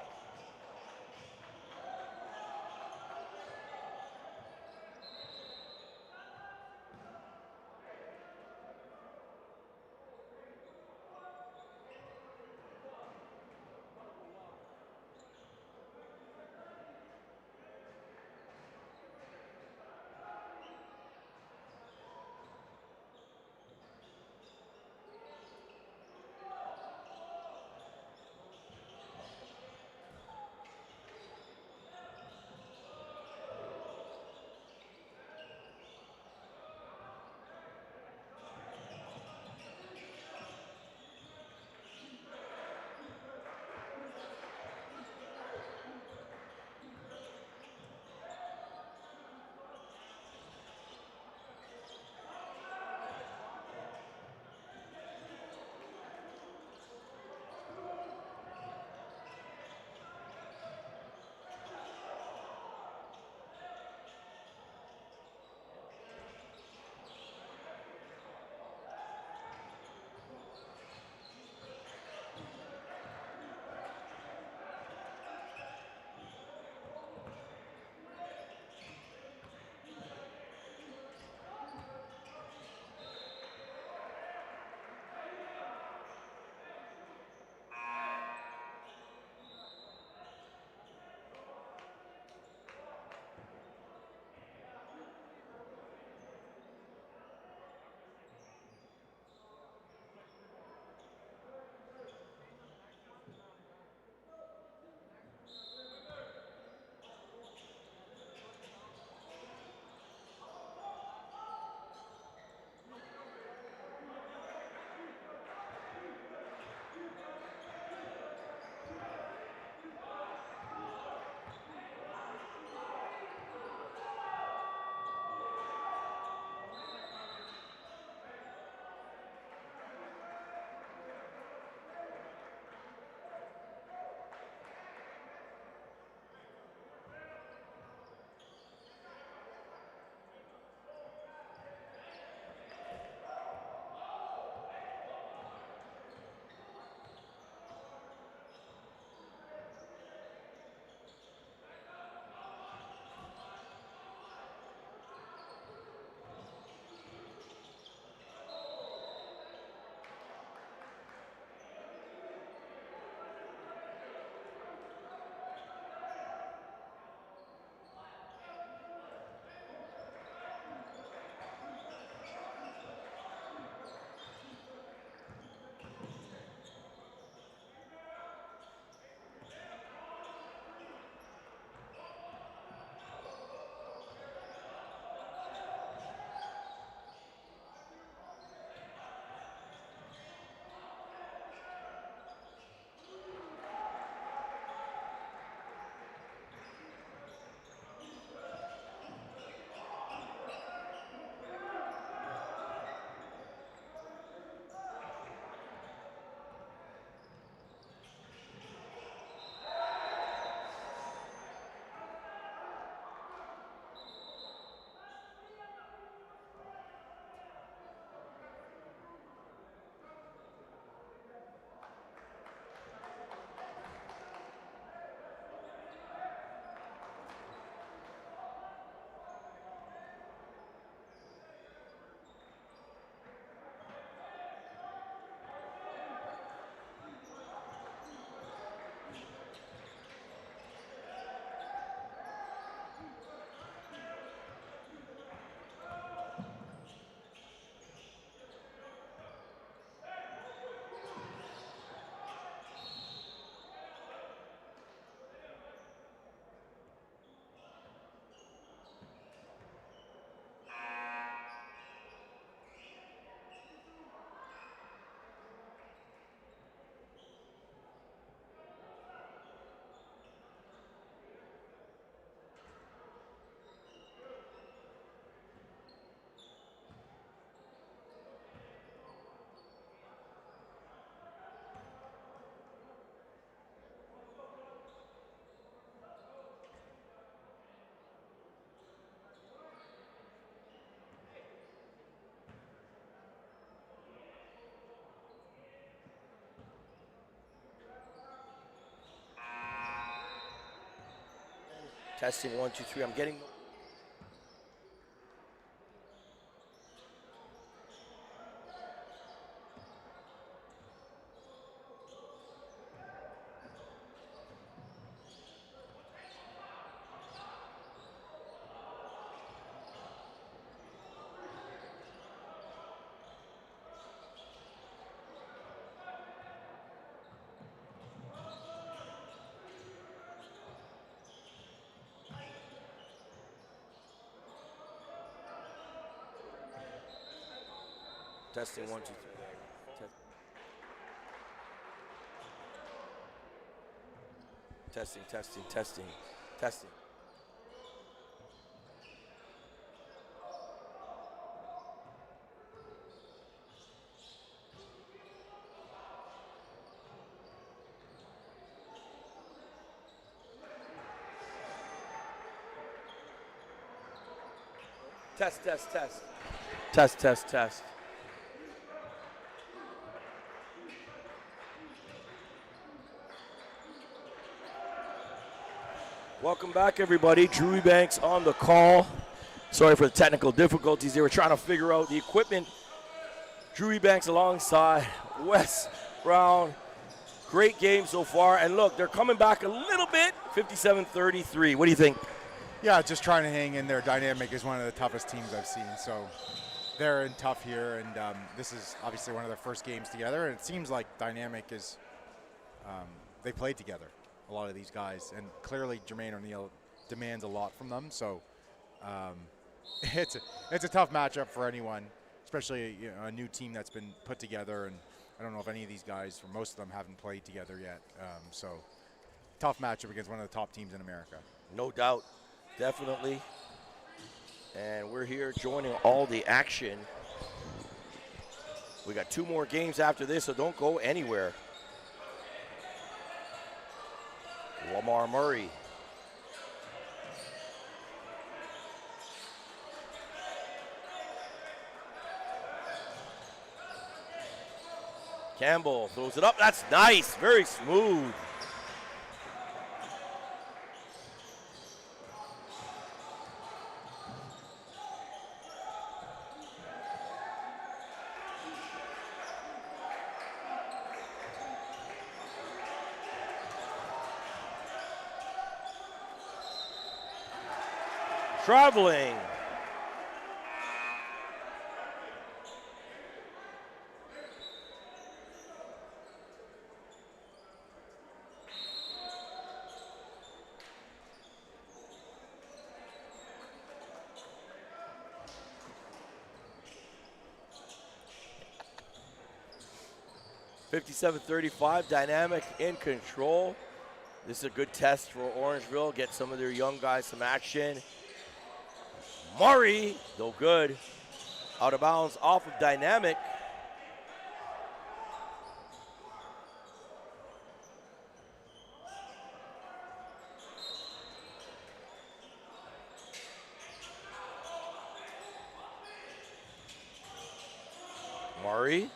Testing 1, 2, 3. I'm getting. Testing 1, 2, 3. Testing, testing, testing, testing. Test, test, test. Test, test, test. Welcome back, everybody. Drew Eubanks on the call. Sorry for the technical difficulties. They were trying to figure out the equipment. Drew Eubanks alongside Wes Brown. Great game so far. And look, they're coming back a little bit. 57-33. What do you think? Yeah, just trying to hang in there. Dynamic is one of the toughest teams I've seen. So they're in tough here. And this is obviously one of their first games together. And it seems like Dynamic is, they played together, a lot of these guys. And clearly Jermaine O'Neal demands a lot from them. So it's a tough matchup for anyone, especially a new team that's been put together. And I don't know if any of these guys, or most of them, haven't played together yet. So tough matchup against one of the top teams in America. No doubt. Definitely. And we're here joining all the action. We got 2 more games after this, so don't go anywhere. Jamal Murray. Campbell throws it up. That's nice. Very smooth. Traveling. (57-35), Dynamic in control. This is a good test for Orangeville. Get some of their young guys some action. Murray, no good. Out of bounds off of Dynamic. Murray.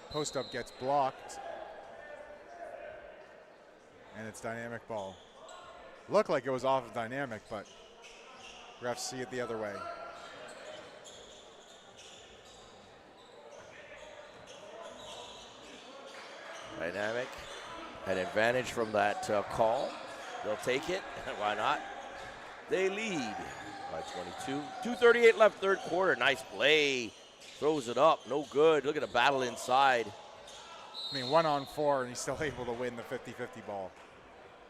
Post up gets blocked. And it's Dynamic ball. Looked like it was off of Dynamic, but refs see it the other way. Dynamic had advantage from that call. They'll take it. Why not? They lead by 22. 2:38 left, third quarter. Nice play. Throws it up. No good. Look at the battle inside. I mean, 1-on-4, and he's still able to win the 50-50 ball.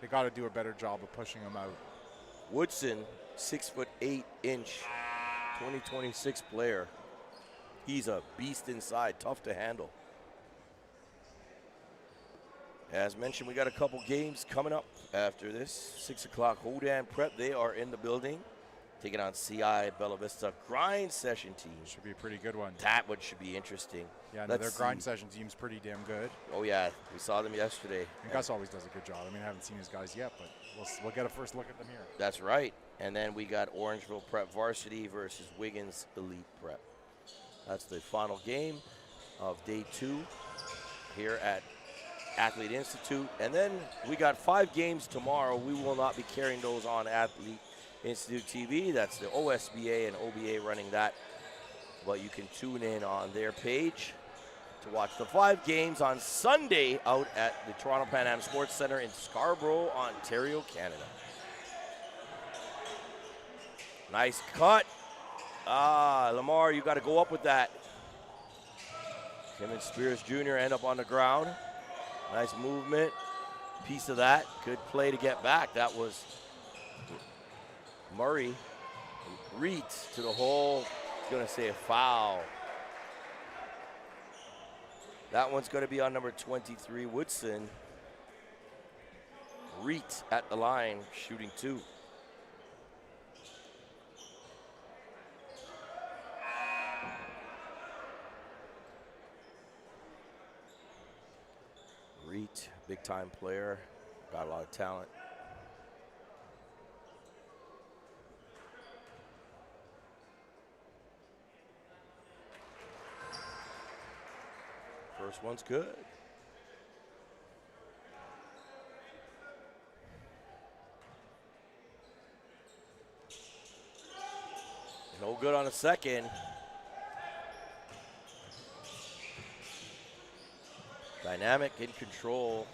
They got to do a better job of pushing him out. Woodson, 6'8" 2026 player. He's a beast inside, tough to handle. As mentioned, we got a couple games coming up after this. 6 o'clock, Hodan Prep, they are in the building. Taking on CI Bella Vista grind session team. Should be a pretty good one. That one should be interesting. Yeah, no, their grind session team's pretty damn good. Oh yeah, we saw them yesterday. And Gus always does a good job. I mean, I haven't seen his guys yet, but we'll get a first look at them here. That's right. And then we got Orangeville Prep Varsity versus Wiggins Elite Prep. That's the final game of day 2. here at Athlete Institute. And then we got 5 games tomorrow. We will not be carrying those on Athlete Institute TV. That's the OSBA and OBA running that. But you can tune in on their page to watch the 5 games on Sunday out at the Toronto Pan Am Sports Centre in Scarborough, Ontario, Canada. Nice cut. Lamar, you got to go up with that. Him and Spears Jr. end up on the ground. Nice movement. Piece of that. Good play to get back. That was Murray. Reed to the hole. Going to say a foul. That one's going to be on number 23, Woodson. Reed at the line, shooting 2. Reed, big time player, got a lot of talent. First one's good. No good on the second. Dynamic in control.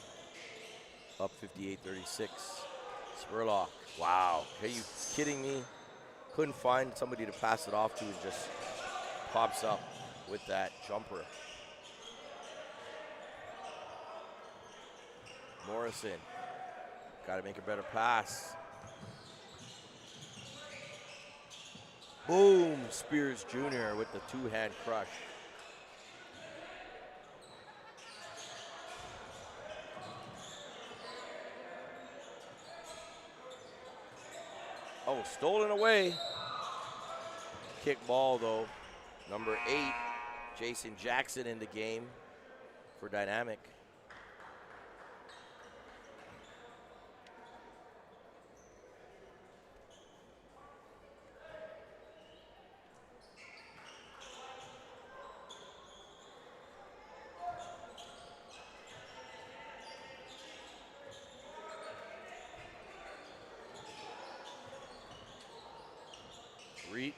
Up 58-36. Spurlock. Wow. Are you kidding me? Couldn't find somebody to pass it off to and just pops up with that jumper. Morrison. Got to make a better pass. Boom. Spears Jr. with the 2-hand crush. Oh, stolen away. Kick ball, though. Number 8, Jason Jackson in the game for Dynamic. Reed.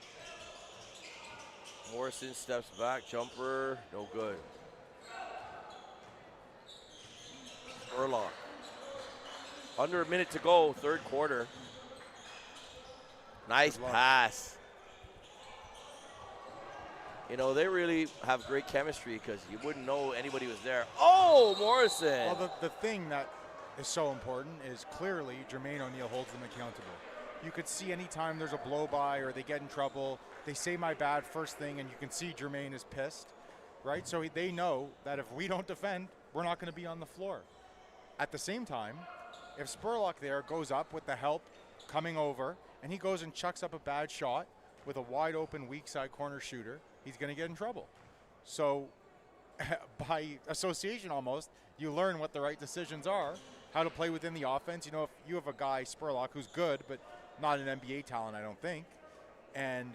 Morrison steps back, jumper, no good. Spurlock. Under a minute to go, third quarter. Nice pass. You know, they really have great chemistry because you wouldn't know anybody was there. Oh, Morrison. Well, the thing that is so important is clearly Jermaine O'Neal holds them accountable. You could see anytime there's a blow by or they get in trouble, they say my bad first thing, and you can see Jermaine is pissed, right? So they know that if we don't defend, we're not going to be on the floor. At the same time, if Spurlock there goes up with the help coming over, and he goes and chucks up a bad shot with a wide open weak side corner shooter, he's going to get in trouble. So by association almost, you learn what the right decisions are, how to play within the offense. You know, if you have a guy, Spurlock, who's good, but not an NBA talent, I don't think, and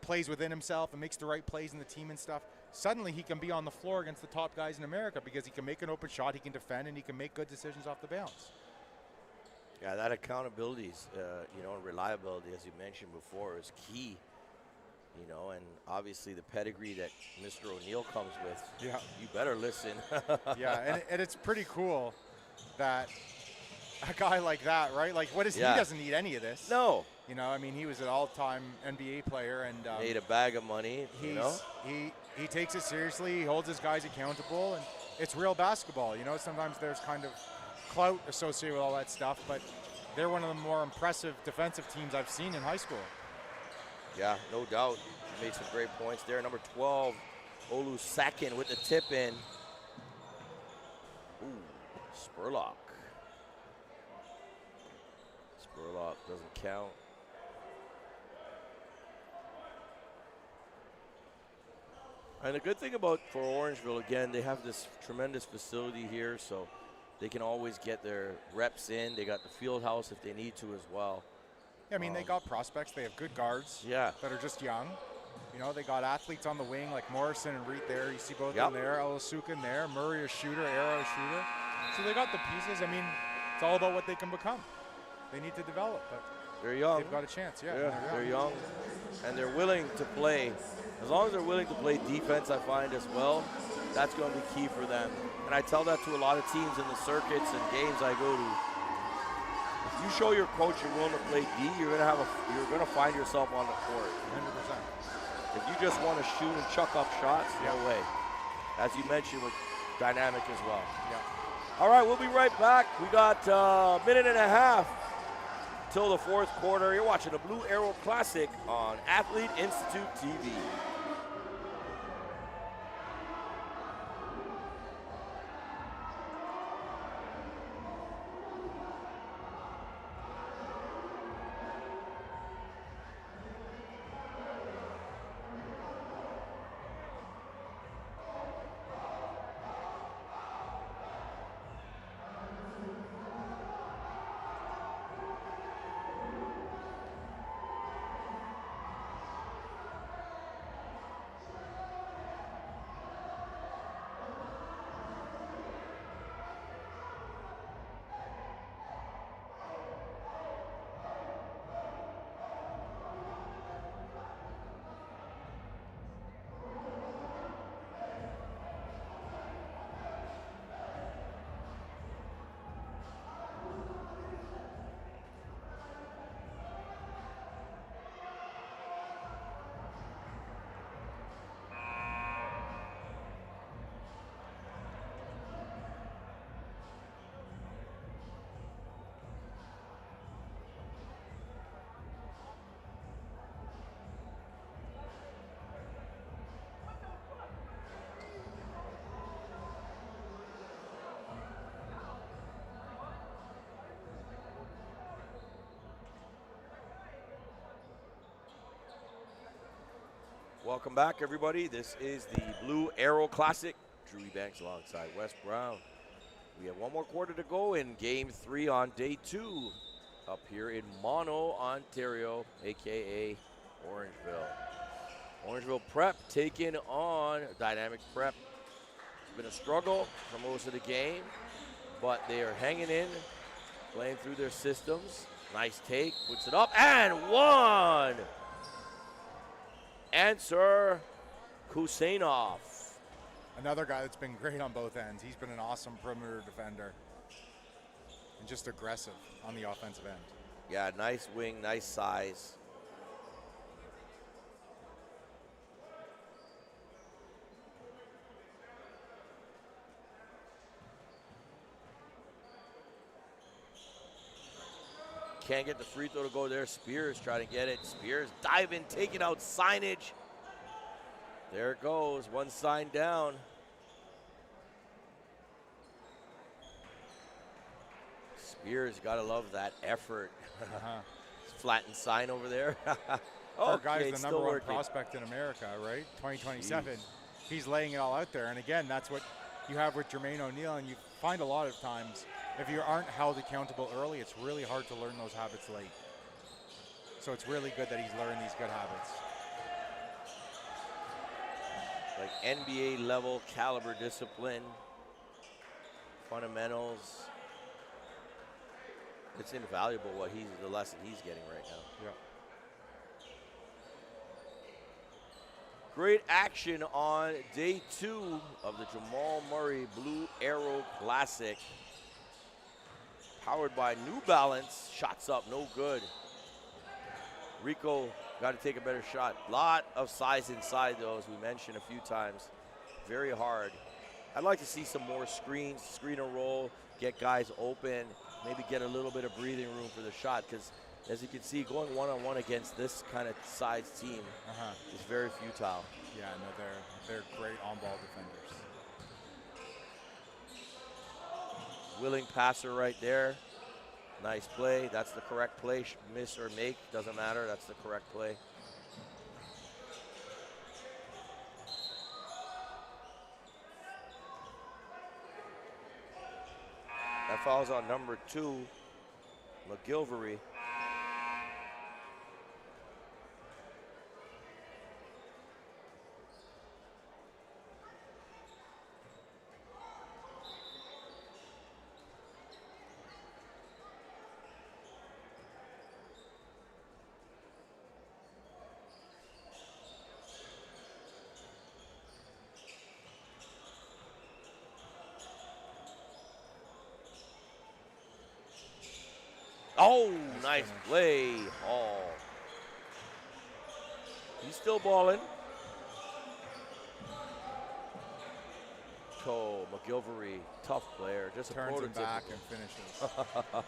plays within himself and makes the right plays in the team and stuff, suddenly he can be on the floor against the top guys in America because he can make an open shot, he can defend, and he can make good decisions off the bounce. Yeah, that accountability, and reliability, as you mentioned before, is key. You know, and obviously the pedigree that Mr. O'Neal comes with, yeah, you better listen. Yeah, and it's pretty cool that a guy like that, right? Like, he doesn't need any of this. No. You know, I mean, he was an all-time NBA player and made a bag of money. He takes it seriously. He holds his guys accountable, and it's real basketball. You know, sometimes there's kind of clout associated with all that stuff, but they're one of the more impressive defensive teams I've seen in high school. Yeah, no doubt. He made some great points there. Number 12, Olu Sakin with the tip in. Ooh, Spurlock. Spurlock doesn't count. And the good thing for Orangeville, again, they have this tremendous facility here, so they can always get their reps in. They got the field house if they need to as well. Yeah, I mean, they got prospects. They have good guards that are just young. You know, they got athletes on the wing like Morrison and Reed there. You see both Yep. of them there. Elasuka there. Murray a shooter, Arrow a shooter. So they got the pieces. I mean, it's all about what they can become. They need to develop, but They're young. they've got a chance. Yeah, They're young, and they're willing to play. As long as they're willing to play defense, I find as well, that's going to be key for them. And I tell that to a lot of teams in the circuits and games I go to. If you show your coach you're willing to play D, you're gonna find yourself on the court. 100%. If you just want to shoot and chuck up shots, no way. As you mentioned with dynamic as well. Yeah. All right, we'll be right back. We got a minute and a half till the fourth quarter. You're watching the Blue Arrow Classic on Athlete Institute TV. Welcome back, everybody. This is the Blue Arrow Classic. Drew Banks alongside Wes Brown. We have one more quarter to go in Game 3 on Day 2 up here in Mono, Ontario, a.k.a. Orangeville. Orangeville Prep taking on Dynamic Prep. It's been a struggle for most of the game, but they are hanging in, playing through their systems. Nice take, puts it up, and one! Answer Kusainov. Another guy that's been great on both ends. He's been an awesome perimeter defender and just aggressive on the offensive end. Yeah, nice wing, nice size. Can't get the free throw to go there. Spears trying to get it. Spears diving, taking out signage. There it goes. One sign down. Spears, gotta love that effort. Flattened sign over there. Our guy's the number one prospect in America, right? 2027. Jeez. He's laying it all out there. And again, that's what you have with Jermaine O'Neal, and you find a lot of times if you aren't held accountable early, it's really hard to learn those habits late. So it's really good that he's learned these good habits. Like NBA level caliber discipline, fundamentals. It's invaluable the lesson he's getting right now. Yeah. Great action on Day 2 of the Jamal Murray Blue Arrow Classic. Powered by New Balance. Shots up, no good. Rico got to take a better shot. Lot of size inside, though, as we mentioned a few times. Very hard. I'd like to see some more screens, screen and roll, get guys open, maybe get a little bit of breathing room for the shot, because as you can see, going one-on-one against this kind of size team is very futile. Yeah, no, they're great on-ball defenders. Willing passer right there. Nice play. That's the correct play. Miss or make, doesn't matter. That's the correct play. That falls on number 2, McGilvery. Oh, nice play, Hall. He's still balling. McGilvery, tough player, just a turns him prototypical. back and finishes.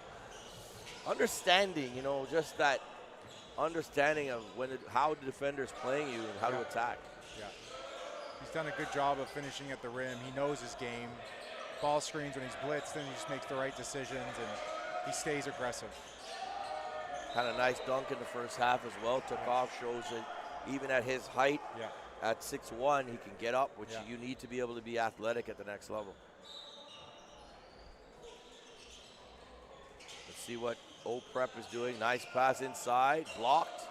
Understanding, just that understanding of how the defender's playing you and how to attack. Yeah. He's done a good job of finishing at the rim. He knows his game. Ball screens when he's blitzed, then he just makes the right decisions, and he stays aggressive. Kind of nice dunk in the first half as well. Took off, shows that even at his height, at 6'1", he can get up, which you need to be able to be athletic at the next level. Let's see what O-Prep is doing. Nice pass inside, blocked.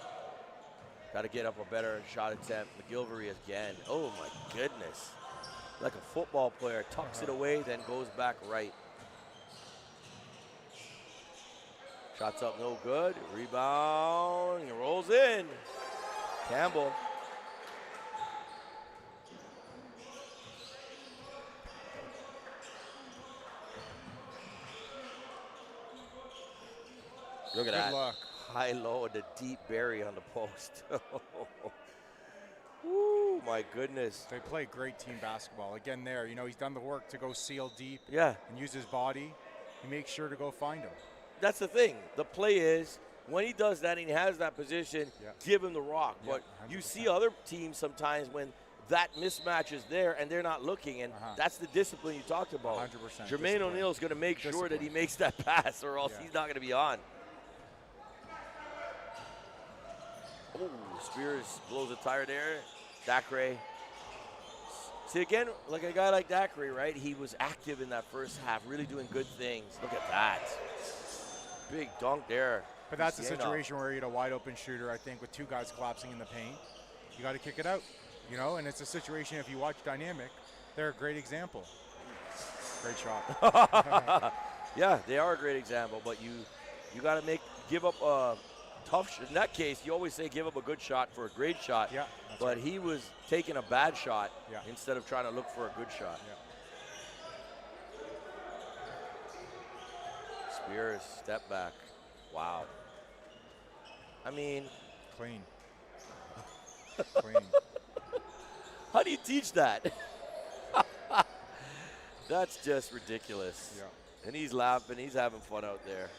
Got to get up a better shot attempt. McGilvery again. Oh my goodness. Like a football player, tucks it away, then goes back right. Shots up, no good. Rebound, he rolls in. Campbell. Look at that. Good luck. High low and the deep bury on the post. Woo, my goodness. They play great team basketball. Again there, he's done the work to go seal deep and use his body. He makes sure to go find him. That's the thing. The play is, when he does that and he has that position, give him the rock. But 100%. you see other teams sometimes when that mismatch is there and they're not looking, and that's the discipline you talked about. 100%. Jermaine O'Neal is going to make sure that he makes that pass, or else he's not going to be on. Oh, Spears blows a tire there. Dacre. See, again, like a guy like Dacre, right? He was active in that first half, really doing good things. Look at that. Big dunk there. But that's a situation where you get a wide open shooter, I think, with two guys collapsing in the paint. You got to kick it out, and it's a situation, if you watch Dynamic, they're a great example. Great shot. Yeah, they are a great example, but you got to give up a tough shot. In that case, you always say give up a good shot for a great shot. Yeah, but he was taking a bad shot instead of trying to look for a good shot. Spears, step back. Wow. I mean, clean. Clean. How do you teach that? That's just ridiculous. Yeah. And he's laughing. He's having fun out there.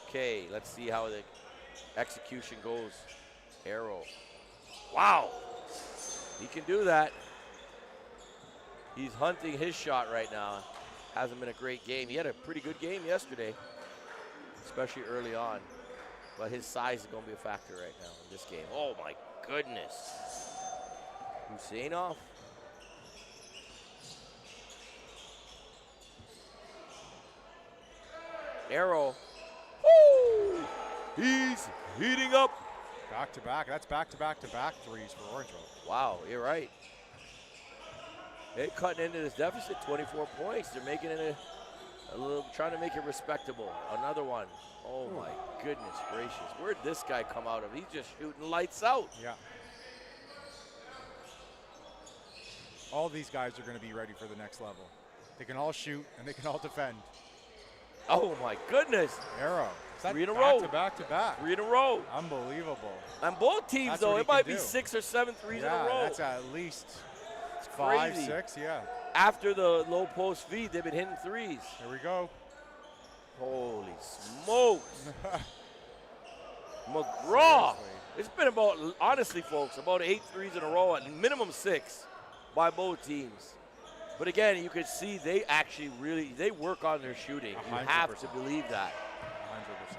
Okay, let's see how the execution goes. Arrow. Wow. He can do that. He's hunting his shot right now. Hasn't been a great game. He had a pretty good game yesterday, especially early on. But his size is going to be a factor right now in this game. Oh, my goodness. Huseynov. Arrow. Woo! He's heating up. Back-to-back. That's back-to-back-to-back threes for Orangeville. Wow, you're right. They're cutting into this deficit, 24 points. They're making it a little, trying to make it respectable. Another one. Oh, my goodness gracious. Where'd this guy come out of? He's just shooting lights out. Yeah. All these guys are going to be ready for the next level. They can all shoot, and they can all defend. Oh, my goodness. Arrow. 3 in a row. Back-to-back-to-back. 3 in a row. Unbelievable. On both teams, That's though, what it might be 6 or 7 threes in a row. That's at least It's 5, crazy. 6, yeah. After the low post feed, they've been hitting threes. Here we go. Holy smokes. McGraw. Seriously. It's been about, honestly, folks, about 8 threes in a row, at minimum 6 by both teams. But again, you can see they actually they work on their shooting. You 100%. have to believe that. 100%.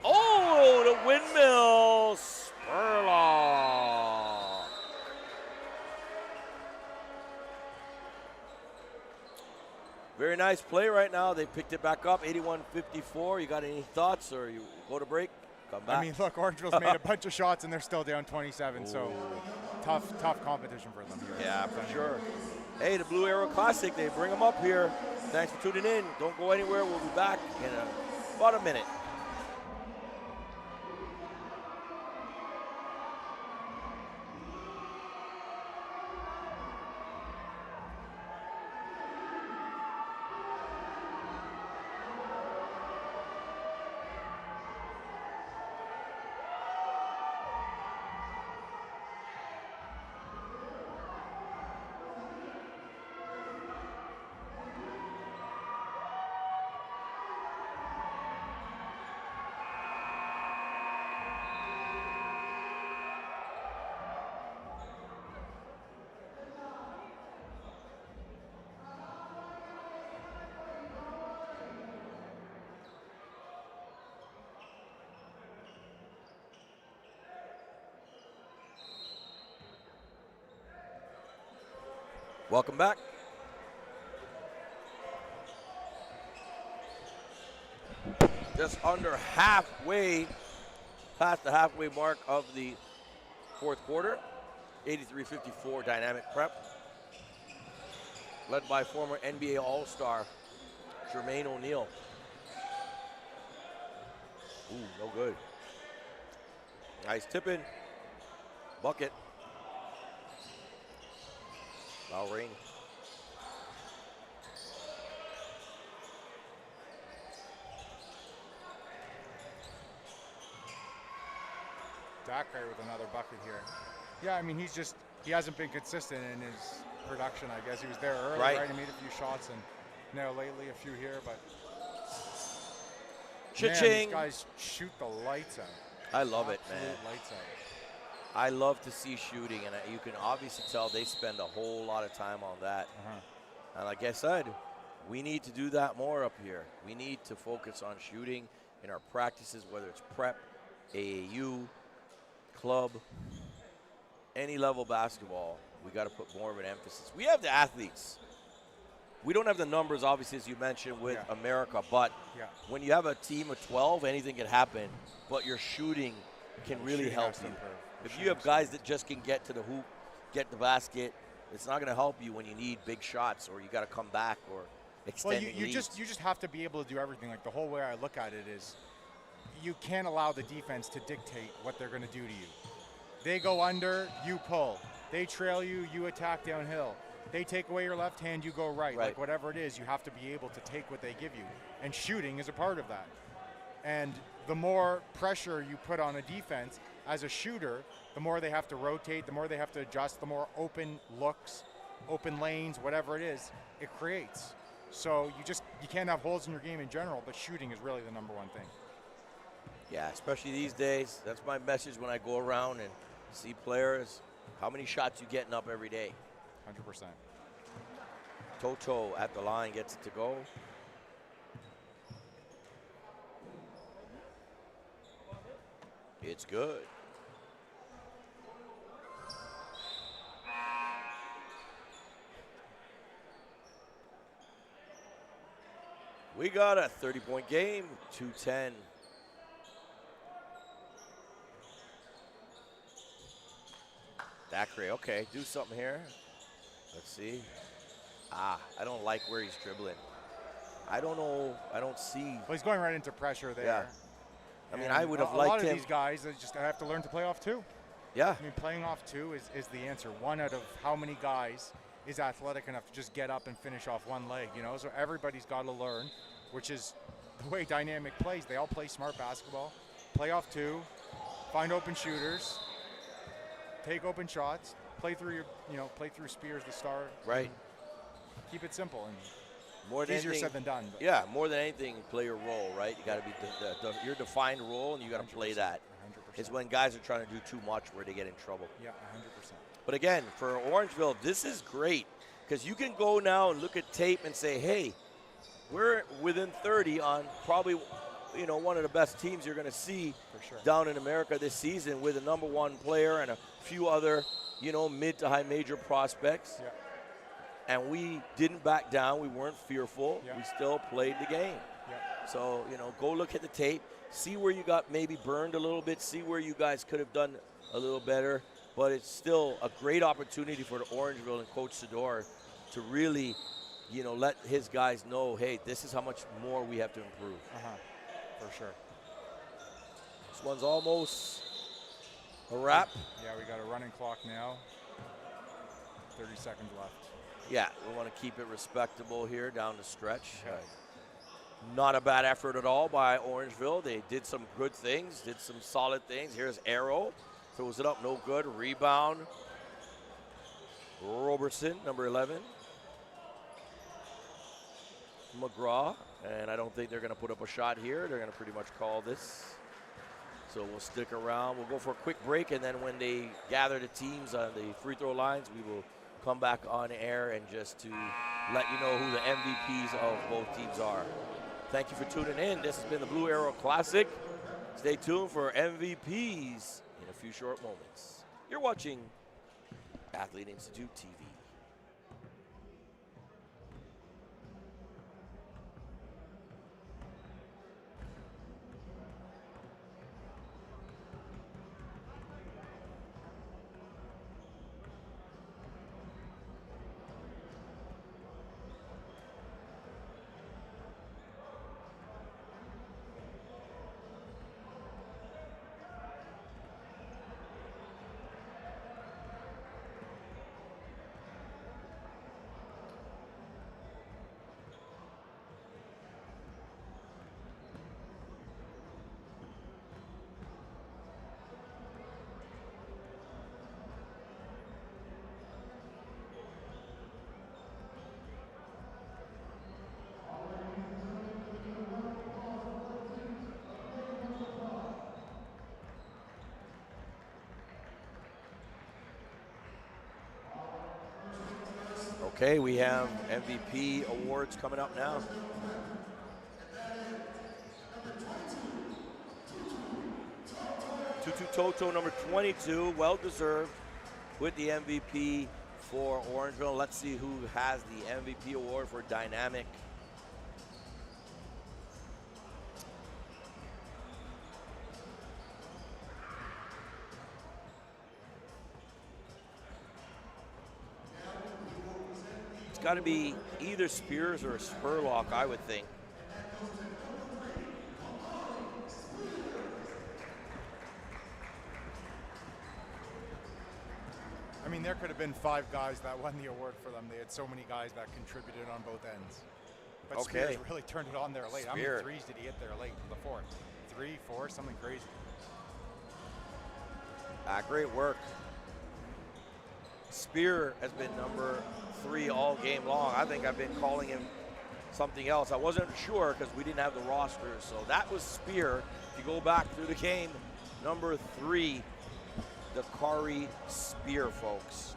Oh, the windmill, Spurlock. Very nice play right now. They picked it back up, 81-54. You got any thoughts, or you go to break? Come back. I mean, look, Orangeville's made a bunch of shots, and they're still down 27, so tough competition for them here. Yeah, for sure. Hey, the Blue Arrow Classic, they bring them up here. Thanks for tuning in. Don't go anywhere. We'll be back in about a minute. Welcome back. Just under halfway, past the halfway mark of the fourth quarter. 83-54 dynamic prep. Led by former NBA All-Star Jermaine O'Neal. Ooh, no good. Nice tip-in. Bucket. Foul ring. Dacre with another bucket here. Yeah, I mean, he hasn't been consistent in his production, I guess. He was there early, right? He made a few shots, and now lately a few here, but Cha-ching. Man, these guys shoot the lights out. I love it, man. Lights out. I love to see shooting, and you can obviously tell they spend a whole lot of time on that. And like I said, we need to do that more up here. We need to focus on shooting in our practices, whether it's prep, AAU, club, any level basketball. We got to put more of an emphasis. We have the athletes. We don't have the numbers, obviously, as you mentioned, with America, but when you have a team of 12, anything can happen, but your shooting can really help you. If you have guys that just can get to the hoop, get the basket, it's not going to help you when you need big shots or you got to come back or extend you just have to be able to do everything. Like, the whole way I look at it is you can't allow the defense to dictate what they're going to do to you. They go under, you pull. They trail you, you attack downhill. They take away your left hand, you go right. Like, whatever it is, you have to be able to take what they give you. And shooting is a part of that. And the more pressure you put on a defense as a shooter, the more they have to rotate, the more they have to adjust, the more open looks, open lanes, whatever it is, it creates. So you can't have holes in your game in general, but shooting is really the number one thing. Yeah, especially these days. That's my message when I go around and see players. How many shots you getting up every day? 100%. Toto at the line gets it to go. It's good. We got a 30-point game, 2:10. Dacre, okay, do something here. Let's see. I don't like where he's dribbling. I don't know. I don't see. Well, he's going right into pressure there. Yeah. I mean, I would have liked him. A lot of these guys just have to learn to play off two. Yeah. I mean, playing off two is the answer. One out of how many guys is athletic enough to just get up and finish off one leg, you know? So everybody's got to learn, which is the way Dynamic plays. They all play smart basketball, play off two, find open shooters, take open shots, play through Spears, the star. Right. Keep it simple. And more than easier anything, said than done. But. Yeah, more than anything, play your role, right? You got to be your defined role, and you got to play that. 100%. It's when guys are trying to do too much where they get in trouble. Yeah, 100%. But again, for Orangeville, this is great because you can go now and look at tape and say, hey, we're within 30 on probably, one of the best teams you're going to see down in America this season with a number one player and a few other, mid to high major prospects. Yeah. And we didn't back down. We weren't fearful. Yeah. We still played the game. Yeah. So, go look at the tape, see where you got maybe burned a little bit, see where you guys could have done a little better. But it's still a great opportunity for the Orangeville and Coach Sador to really, let his guys know, hey, this is how much more we have to improve. For sure. This one's almost a wrap. Yeah, we got a running clock now. 30 seconds left. Yeah, we want to keep it respectable here down the stretch. Not a bad effort at all by Orangeville. They did some good things, did some solid things. Here's Arrow. Throws it up, no good. Rebound. Robertson, number 11. McGraw. And I don't think they're going to put up a shot here. They're going to pretty much call this. So we'll stick around. We'll go for a quick break, and then when they gather the teams on the free throw lines, we will come back on air and just to let you know who the MVPs of both teams are. Thank you for tuning in. This has been the Blue Arrow Classic. Stay tuned for MVPs in a few short moments. You're watching Athlete Institute TV. Okay, we have MVP awards coming up now. Tutu Toto, number 22, well deserved with the MVP for Orangeville. Let's see who has the MVP award for Dynamic. It's got to be either Spears or Spurlock, I would think. I mean, there could have been 5 guys that won the award for them. They had so many guys that contributed on both ends. But Okay. Spears really turned it on there late. How many Spear. threes did he hit there late in the fourth? 3, 4, something crazy. Great work. Spear has been number 3 all game long. I think I've been calling him something else. I wasn't sure because we didn't have the roster. So that was Spear. If you go back through the game, number 3, Dakari Spear, folks.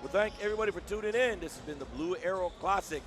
Well, thank everybody for tuning in. This has been the Blue Arrow Classic.